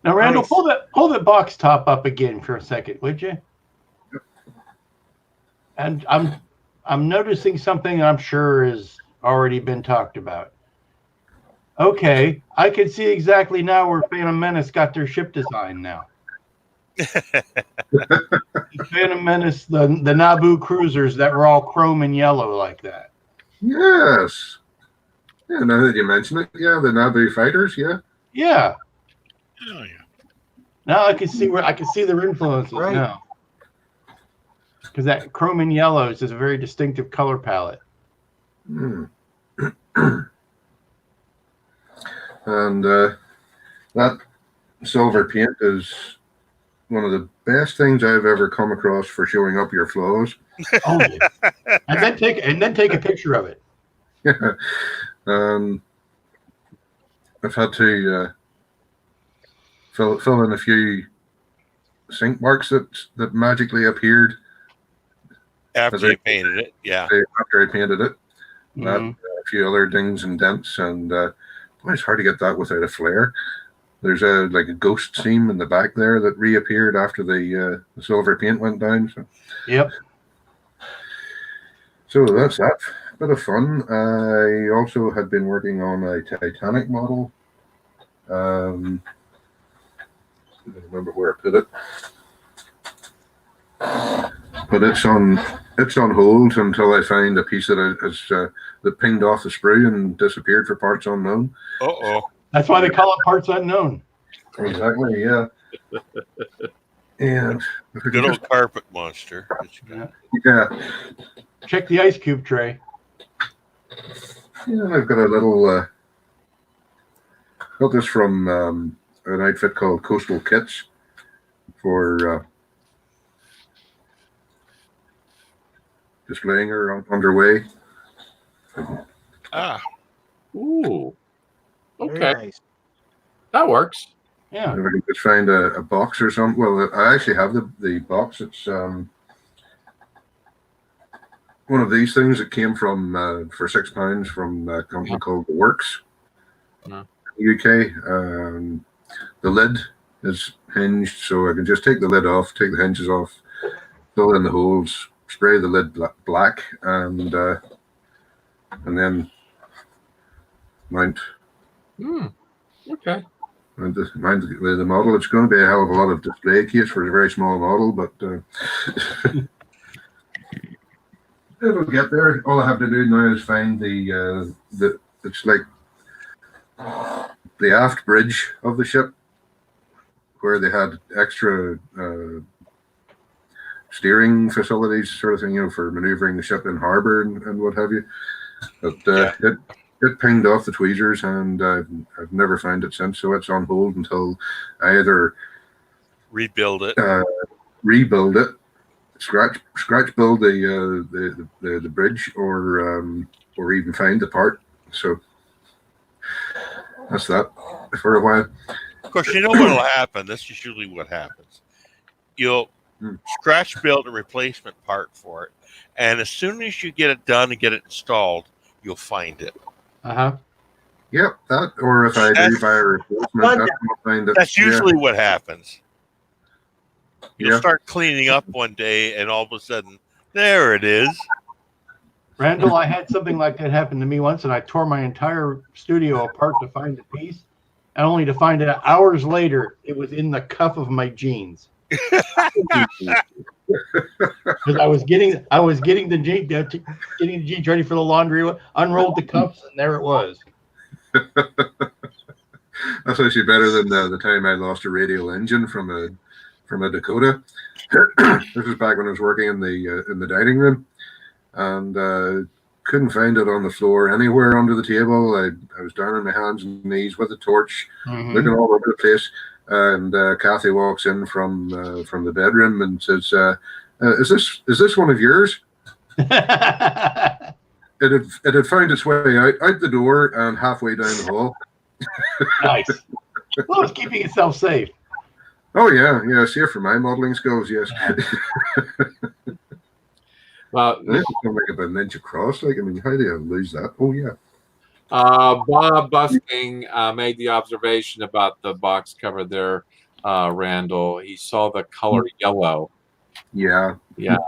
S4: Now, Randall,
S5: Nice.
S4: pull that box top up again for a second, would you? And I'm noticing something I'm sure has already been talked about. Okay, I can see exactly now where Phantom Menace got their ship design now. Phantom Menace, the Naboo cruisers that were all chrome and yellow like that.
S6: Yes. Yeah, now that you mention it, yeah, the Naboo fighters, yeah.
S4: Yeah.
S7: Oh, yeah.
S4: Now I can see their influences
S5: Right.
S4: now. Because that chrome and yellows is a very distinctive color palette.
S6: Hmm. And that silver paint is one of the best things I've ever come across for showing up your flaws.
S4: Oh, yeah. and then take a picture of it.
S6: I've had to fill in a few sink marks that magically appeared
S3: After you painted it. Yeah.
S6: after I painted it. That,
S4: Mhm.
S6: a few other dings and dents, and boy, it's hard to get that without a flare. There's a ghost seam in the back there that reappeared after the silver paint went down.
S4: Yep.
S6: So that's that. Bit of fun. I also had been working on a Titanic model. I don't remember where I put it, but it's on hold until I find a piece that pinged off the sprue and disappeared for parts unknown.
S3: Uh-oh.
S4: That's why they call it parts unknown.
S6: Exactly, yeah. And if I
S3: Good
S6: could
S3: old carpet monster.
S6: yeah,
S4: Check the ice cube tray.
S6: yeah, I've got a little. Got this from an outfit called Coastal Kits for displaying her underway.
S3: Ah,
S1: Ooh.
S5: Very
S1: Okay,
S5: nice.
S1: that works.
S4: Yeah.
S6: If I can just find a box or something. Well, I actually have the box. It's one of these things that came from for £6 from a company called The Works,
S1: Yeah.
S6: UK. The lid is hinged, so I can just take the lid off, take the hinges off, fill in the holes, spray the lid black, and then mount
S1: Okay.
S6: mount the model. It's going to be a hell of a lot of display case for a very small model, but it'll get there. All I have to do now is find the it's like the aft bridge of the ship where they had extra steering facilities, sort of thing, for maneuvering the ship in harbor and what have you. But it pinged off the tweezers, and I've never found it since. So it's on hold until I either
S3: rebuild it.
S6: Rebuild it, scratch build the bridge, or even find the part. So that's that for a while.
S3: Of course, you know what'll happen. That's usually what happens. You'll scratch build a replacement part for it, and as soon as you get it done and get it installed, you'll find it.
S6: Yep, that, or if I do buy a replacement, I'll find it.
S3: That's usually what happens. You'll
S6: Yeah.
S3: start cleaning up one day, and all of a sudden, there it is.
S4: Randall, I had something like that happen to me once, and I tore my entire studio apart to find the piece, and only to find out hours later it was in the cuff of my jeans. Because I was getting the jeans ready for the laundry, unrolled the cuffs, and there it was.
S6: That's actually better than the time I lost a radial engine from a Dakota. This was back when I was working in the dining room, and couldn't find it on the floor anywhere under the table. I was down on my hands and knees with a torch, looking all over the place. And Kathy walks in from the bedroom and says, "Is this one of yours?" It had found its way out the door and halfway down the hall.
S4: Nice. Well, it's keeping itself safe.
S6: Oh yeah, safe for my modeling skills, yes.
S1: Well,
S6: It's like about an inch across. Like, I mean, how do you lose that? Oh yeah.
S1: Bob Busking made the observation about the box cover there, Randall. He saw the color yellow.
S6: Yeah.
S1: Yeah.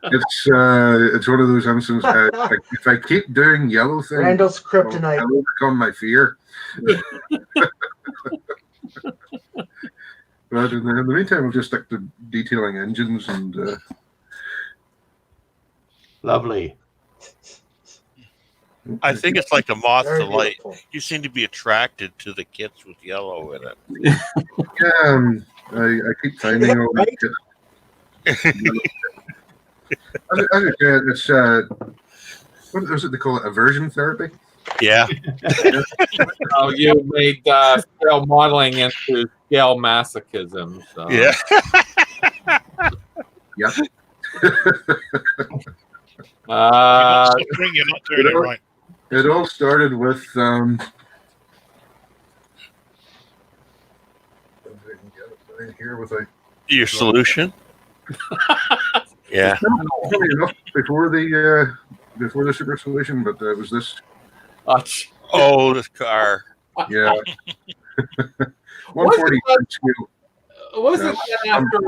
S6: It's one of those instances. If I keep doing yellow things,
S5: Randall's kryptonite.
S6: I'll overcome my fear. But in the meantime, we'll just stick to detailing engines and.
S4: Lovely.
S3: I think it's like a moth
S5: Very
S3: to light.
S5: beautiful.
S3: You seem to be attracted to the kits with yellow in it.
S6: I keep finding all these kits. It's what is it they call it? Aversion therapy.
S3: Yeah.
S1: Oh, you made scale modeling into scale masochism. So.
S3: Yeah.
S6: Yep.
S7: You're not doing it right.
S6: It all started with here with a
S3: Your solution? Yeah.
S6: funny enough before the super solution, but it was this.
S3: Oh, this car.
S6: Yeah. 140 scale.
S1: Wasn't it after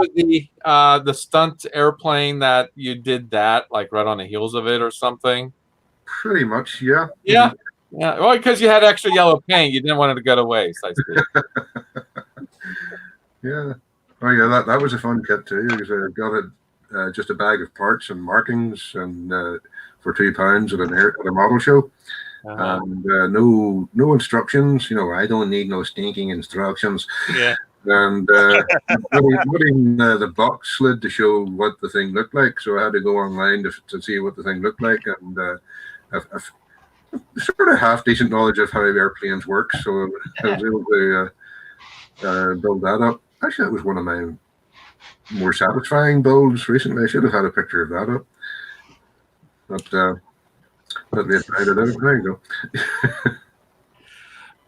S1: the stunt airplane that you did that, like right on the heels of it or something?
S6: Pretty much, yeah.
S1: Yeah. Yeah. Well, because you had extra yellow paint, you didn't want it to go to waste, I see.
S6: Yeah. Oh yeah, that was a fun kit too, because I got just a bag of parts and markings and for £2 at a model show. And no instructions. I don't need no stinking instructions.
S3: Yeah.
S6: And putting the box slid to show what the thing looked like. So I had to go online to see what the thing looked like, and I've sort of half decent knowledge of how airplanes work. So I was able to build that up. Actually, that was one of my more satisfying builds recently. I should have had a picture of that up. But they've tried it out. There you go.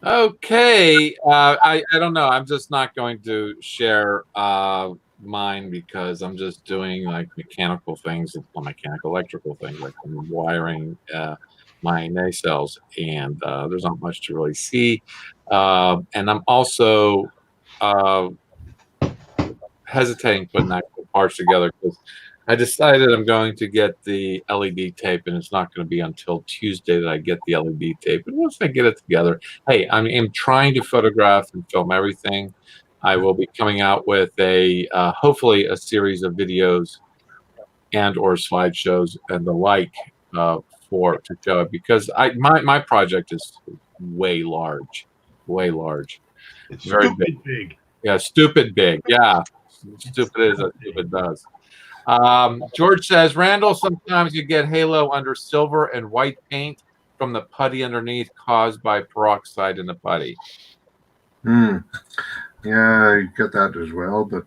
S1: Okay, I don't know. I'm just not going to share mine because I'm just doing like mechanical things, well, mechanical electrical things, like I'm wiring my nacelles, and there's not much to really see. And I'm also hesitating putting actual parts together because I decided I'm going to get the LED tape, and it's not going to be until Tuesday that I get the LED tape. And once I get it together, hey, I'm trying to photograph and film everything. I will be coming out with a hopefully a series of videos and or slideshows and the like for to show it, because my project is way large, way large,
S4: It's
S1: very
S4: stupid big.
S1: yeah, stupid big, yeah, stupid as stupid does. George says, Randall, sometimes you get halo under silver and white paint from the putty underneath caused by peroxide in the putty.
S6: Yeah, I get that as well. But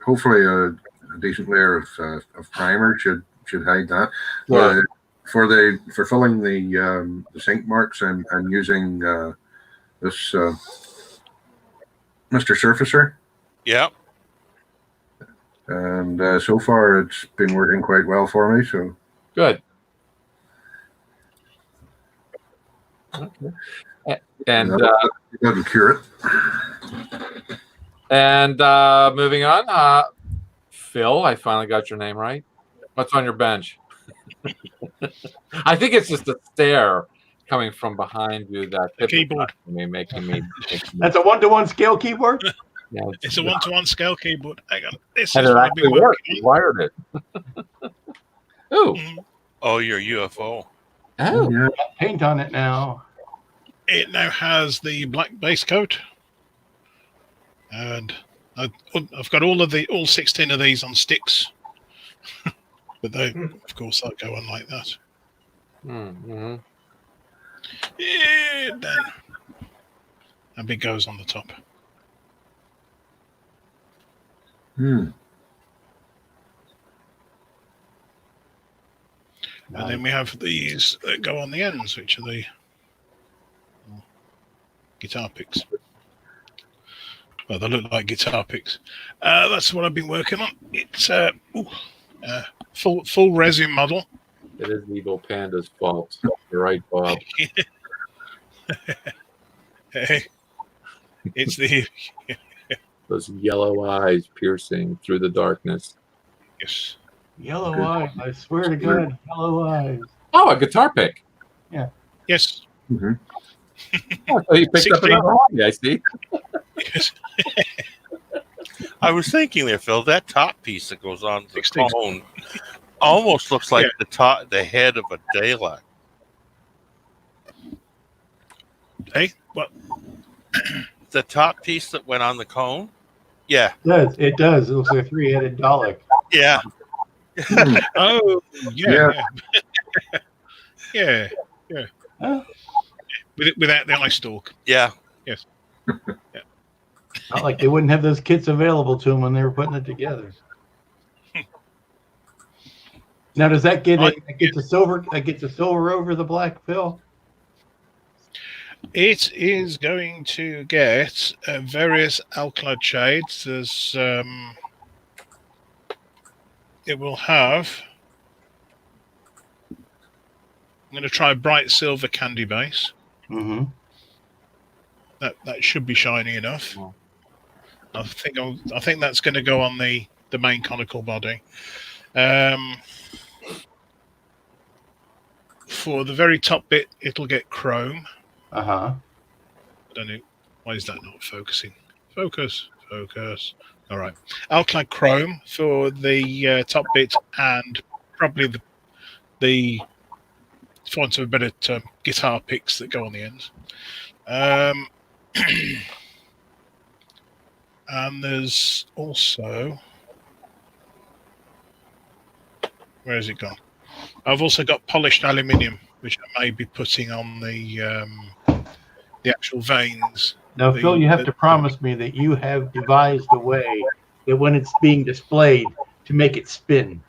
S6: hopefully, a decent layer of primer should hide that.
S1: Yeah.
S6: For filling the sink marks, I'm using this Mr. Surfacer.
S3: Yeah.
S6: And so far, it's been working quite well for me. So
S1: good. Okay. And
S6: that'll cure it.
S1: And moving on, Phil, I finally got your name right. What's on your bench? I think it's just a stare coming from behind you that
S7: keyboard
S1: making me.
S4: That's a 1-to-1 scale keyboard.
S1: Yeah,
S7: it's a 1-to-1 scale keyboard. Hang on, this
S1: and
S7: is
S1: it actually worked. You wired it. Ooh.
S3: Oh, your UFO.
S1: Oh,
S6: yeah.
S4: Paint on it now.
S7: It now has the black base coat, and I've got all 16 of these on sticks, but they, of course, they'll go on like that.
S1: Mm-hmm.
S7: And then a bit goes on the top.
S6: Hmm.
S7: And then we have these that go on the ends, which are the guitar picks. Well, they look like guitar picks. That's what I've been working on. It's full resin model.
S1: It is Evil Panda's fault. You're right, Bob.
S7: It's the
S1: those yellow eyes piercing through the darkness.
S7: Yes.
S4: Yellow eyes. I swear to God, yellow eyes.
S1: Oh, a guitar pick.
S4: Yeah.
S7: Yes.
S6: Mm-hmm.
S1: Oh, so you picked up another hobby, I see.
S7: Yes.
S3: I was thinking there, Phil, that top piece that goes on the
S7: 16.
S3: cone almost looks like the head of a daylight.
S7: Hey, what?
S3: The top piece that went on the cone? Yeah.
S4: It does. It looks like a 3-headed Dalek.
S3: Yeah.
S7: Oh, yeah. Yeah.
S4: Huh?
S7: Without the eye stalk.
S3: Yeah.
S7: Yes. Yeah.
S4: Not like they wouldn't have those kits available to them when they were putting it together. Now, does that get the silver? That gets the silver over the black, Phil?
S7: It is going to get various alkyd shades. There's it will have. I'm going to try a bright silver candy base.
S4: Mm-hmm.
S7: That should be shiny enough. I think that's going to go on the main conical body. For the very top bit, it'll get chrome.
S4: Uh-huh.
S7: I don't know. Why is that not focusing? Focus. All right. Alkyd chrome for the top bit, and probably the for want of a better term, guitar picks that go on the ends. And there's also, where has it gone? I've also got polished aluminium, which I may be putting on the actual veins.
S4: Now, Phil, you have to promise me that you have devised a way when it's being displayed to make it spin?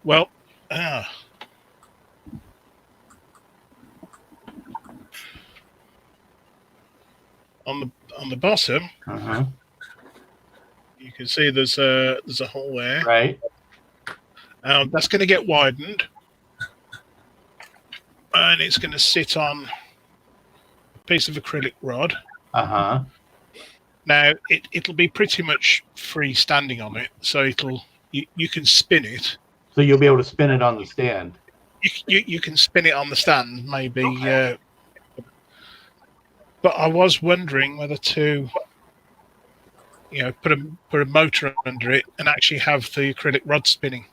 S7: Well, on the bottom, you can see there's a hole there.
S4: Right.
S7: That's going to get widened, and it's going to sit on a piece of acrylic rod. Now it'll be pretty much freestanding on it, so you can spin it.
S4: So you'll be able to spin it on the stand.
S7: You can spin it on the stand, maybe. But I was wondering whether to, put a motor under it and actually have the acrylic rod spinning.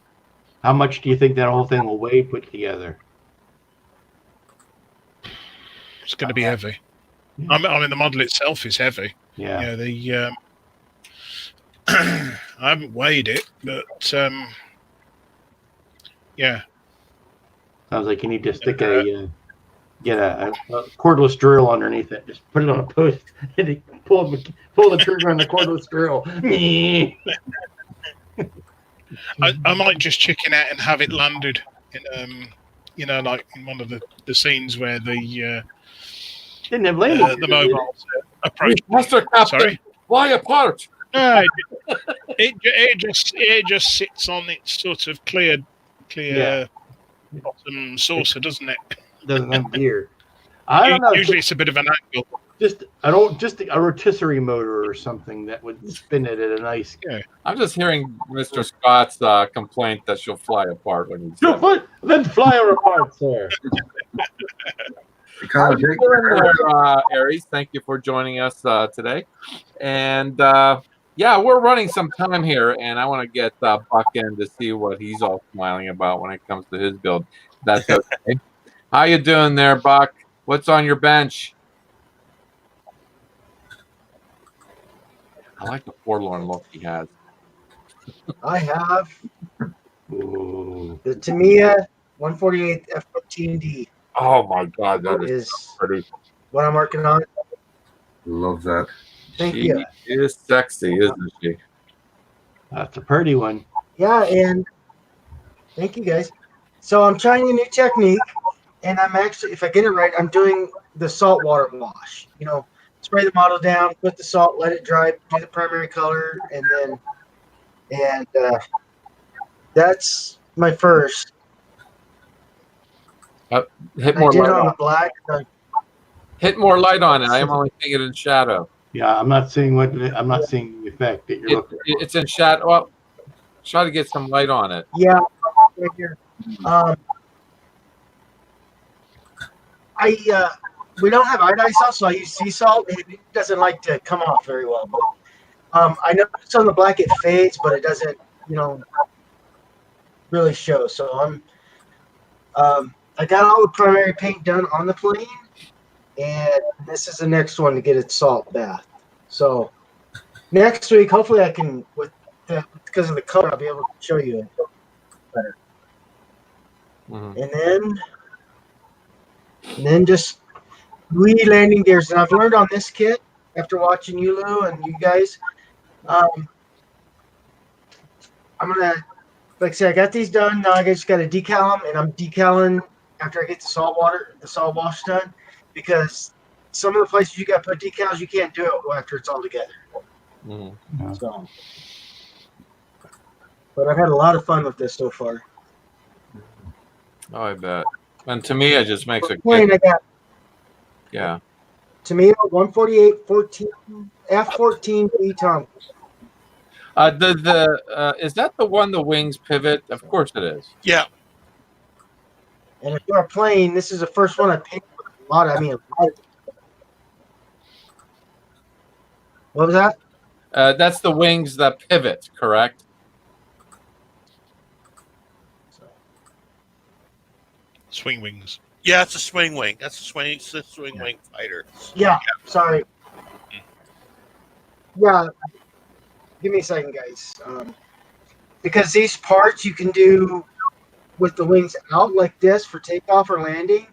S4: How much do you think that whole thing will weigh put together?
S7: It's going to be heavy. I mean, the model itself is heavy.
S4: Yeah.
S7: I haven't weighed it, but yeah.
S4: Sounds like you need to stick get a cordless drill underneath it. Just put it on a post and pull the trigger on the cordless drill.
S7: I might just chicken out and have it landed in like in one of the scenes where the
S4: Didn't have landing
S7: the mobile approach.
S1: Master Captain,
S7: Sorry,
S1: fly apart.
S7: no, it just sits on its sort of clear bottom saucer, doesn't it?
S4: Doesn't have gear. I don't know.
S7: Usually it's a bit of an angle.
S4: Just a rotisserie motor or something that would spin it at a nice.
S7: Yeah.
S1: I'm just hearing Mr. Scott's complaint that she'll fly apart when he's
S4: Then fly her apart, sir.
S1: Aries, thank you for joining us today. And we're running some time here, and I want to get Buck in to see what he's all smiling about when it comes to his build. That's okay. How you doing there, Buck? What's on your bench? I like the forlorn look he has.
S5: I have the Tamiya 148 F15D.
S1: Oh my God, that is so pretty.
S5: What I'm working on.
S6: Love that.
S5: Thank you.
S1: She is sexy, isn't she?
S4: That's a pretty one.
S5: Yeah, and thank you guys. So I'm trying a new technique, and I'm actually, if I get it right, I'm doing the saltwater wash. Spray the model down, put the salt, let it dry, do the primary color, and that's my first.
S1: Hit more light on
S5: the black.
S1: Hit more light on it. I am only seeing it in shadow.
S4: Yeah, I'm not seeing the effect that you're looking for.
S1: It's in shadow. Well, try to get some light on it.
S5: Yeah, right here. We don't have iodized salt, so I use sea salt. It doesn't like to come off very well. But I noticed on the black it fades, but it doesn't, really show. So I got all the primary paint done on the plane, and this is the next one to get its salt bath. So next week, hopefully I can, because of the color, I'll be able to show you it better.
S1: Mm-hmm.
S5: And then just landing gears. And I've learned on this kit after watching you, Lou, and you guys. I'm gonna, like I said, I got these done. Now I just got to decal them, and I'm decaling after I get the salt wash done, because some of the places you got to put decals, you can't do it after it's all together.
S1: Mm-hmm.
S5: So, but I've had a lot of fun with this so far.
S1: Oh, I bet. And to me, it just makes it. Yeah.
S5: To me, 148 14 F14 Tom.
S1: Is that the one the wings pivot? Of course it is.
S3: Yeah.
S5: And if you're a plane, this is the first one I picked with a lot. What was that?
S1: That's the wings that pivot, correct?
S7: Swing wings.
S3: Yeah, it's a swing wing. That's a swing wing fighter.
S5: Yeah, sorry. Yeah, give me a second, guys. Because these parts you can do with the wings out like this for takeoff or landing.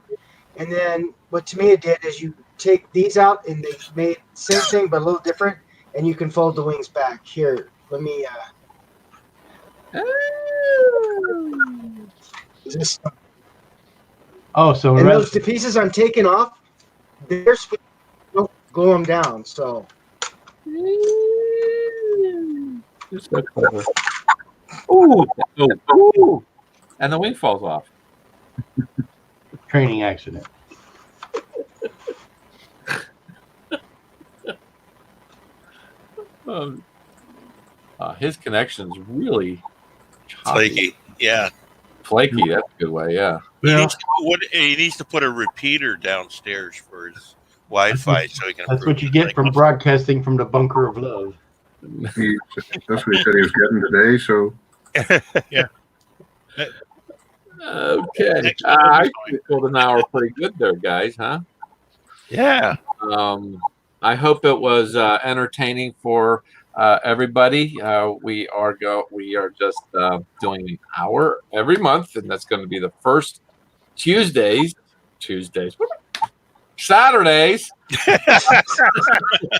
S5: And then what Tamiya did is you take these out, and they made the same thing but a little different. and you can fold the wings back. Here, let me. Is this?
S4: Oh, so
S5: And
S4: rather,
S5: those the pieces I'm taking off, they're sweet. Don't glue them down. So
S1: You're so clever. Ooh, ooh, and the wing falls off.
S4: training accident.
S1: His connection's really choppy.
S3: Flaky. Yeah.
S1: Flaky, that's a good way, yeah.
S3: He needs to put a repeater downstairs for his Wi-Fi so he can.
S4: That's what you get from broadcasting from the bunker of love.
S6: That's what he said he was getting today. So
S1: Okay.
S7: Next
S1: I
S7: one.
S1: think we pulled an hour pretty good there, guys, huh?
S3: Yeah.
S1: I hope it was entertaining for everybody. We are just doing an hour every month, and that's going to be the first Saturdays.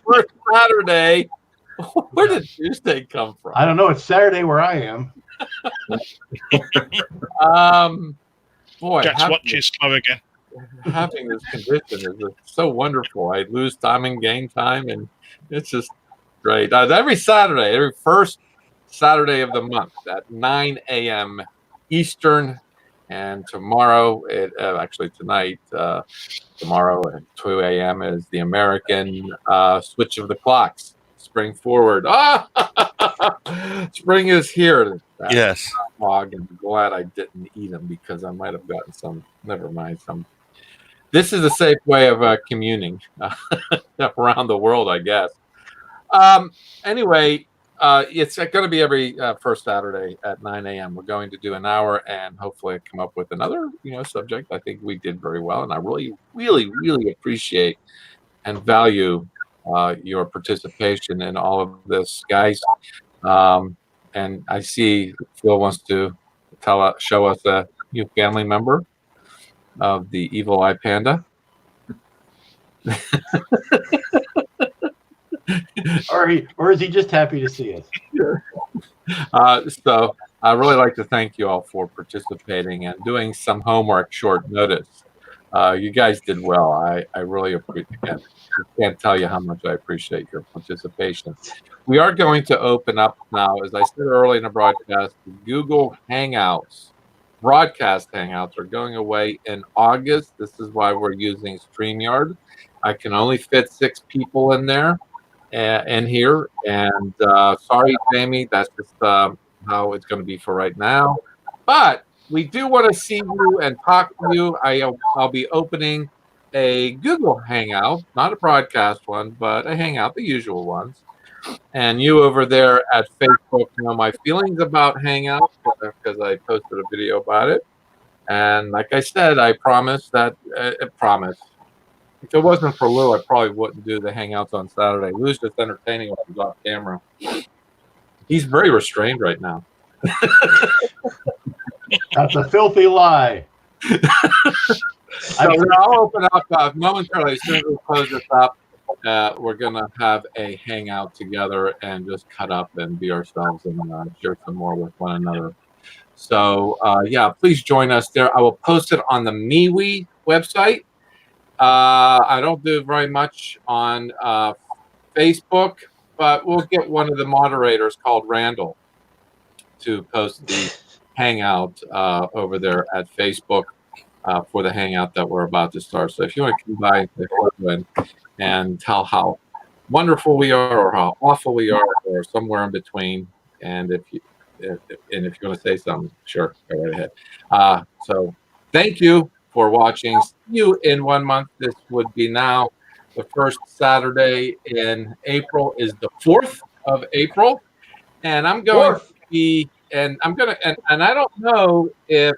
S1: First Saturday. Where did Tuesday come from?
S4: I don't know. It's Saturday where I am.
S1: Boy,
S7: Jack's watch is slow again.
S1: having this condition is so wonderful. I lose time and gain time, and it's just great. Every Saturday, every first Saturday of the month at 9 a.m. Eastern, and tomorrow, actually tonight, tomorrow at 2 a.m. is the American switch of the clocks. Spring forward. Spring is here.
S3: Yes.
S1: Hog, and I'm glad I didn't eat them because I might have gotten some. Never mind. This is a safe way of communing around the world, I guess. Anyway, it's going to be every first Saturday at 9 a.m. We're going to do an hour and hopefully come up with another, subject. I think we did very well, and I really, really, really appreciate and value your participation in all of this, guys. And I see Phil wants to show us a new family member of the Evil Eye Panda.
S4: Or is he just happy to see us?
S1: So I really like to thank you all for participating and doing some homework short notice. You guys did well. I really appreciate it. I can't tell you how much I appreciate your participation. We are going to open up now, as I said earlier in the broadcast, Google Hangouts. Broadcast Hangouts are going away in August. This is why we're using StreamYard. I can only fit 6 people in there, in here. And sorry, Jamie, that's just how it's going to be for right now. But we do want to see you and talk to you. I'll be opening a Google Hangout, not a broadcast one, but a Hangout, the usual ones. And you over there at Facebook know my feelings about Hangouts because I posted a video about it. And like I said, I promise that, if it wasn't for Lou, I probably wouldn't do the Hangouts on Saturday. Lou's just entertaining when he's off camera. He's very restrained right now.
S4: That's a filthy lie.
S1: So I'll open up momentarily. As soon as we close this up, we're going to have a hangout together and just cut up and be ourselves and share some more with one another. So, yeah, please join us there. I will post it on the MeWe website. I don't do very much on Facebook, but we'll get one of the moderators called Randall to post the hangout over there at Facebook for the hangout that we're about to start. So if you want to come by and say hello and tell how wonderful we are or how awful we are or somewhere in between, and if you want to say something, sure, go right ahead. So thank you for watching. See you in 1 month. This would be now the first Saturday in April is the 4th of April, and I'm going to be and I don't know if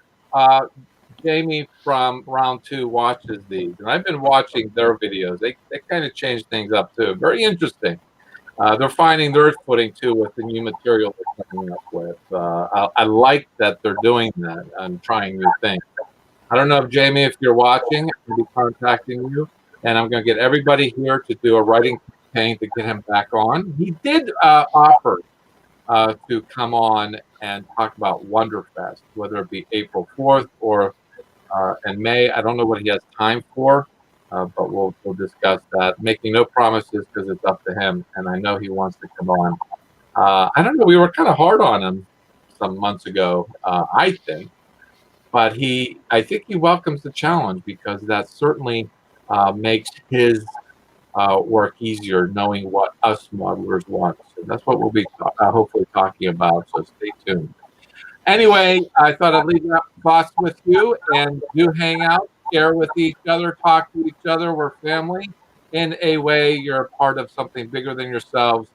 S1: Jamie from Round 2 watches these, and I've been watching their videos. They kind of change things up too. Very interesting. They're finding their footing too with the new material they're coming up with. I like that they're doing that and trying new things. I don't know if Jamie, if you're watching, I'm going to be contacting you, and I'm going to get everybody here to do a writing campaign to get him back on. He did offer to come on and talk about Wonderfest, whether it be April 4th or in May. I don't know what he has time for, but we'll discuss that. Making no promises because it's up to him, and I know he wants to come on. I don't know. We were kind of hard on him some months ago, I think, but I think he welcomes the challenge because that certainly makes his work easier, knowing what us modelers want. So that's what we'll be hopefully talking about. So stay tuned. Anyway, I thought I'd leave that thoughts with you, and do hang out, share with each other, talk to each other. We're family in a way. You're a part of something bigger than yourselves.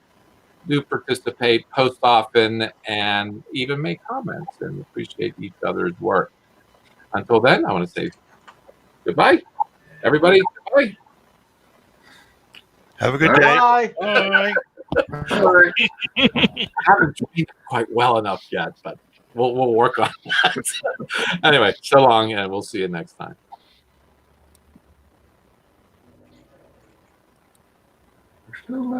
S1: Do participate, post often, and even make comments and appreciate each other's work. Until then, I want to say goodbye, everybody. Goodbye.
S3: Have a good day.
S5: Bye.
S7: Bye.
S6: Sorry.
S1: I haven't trained quite well enough yet, but we'll work on that. Anyway, so long, and we'll see you next time.
S6: We're still live.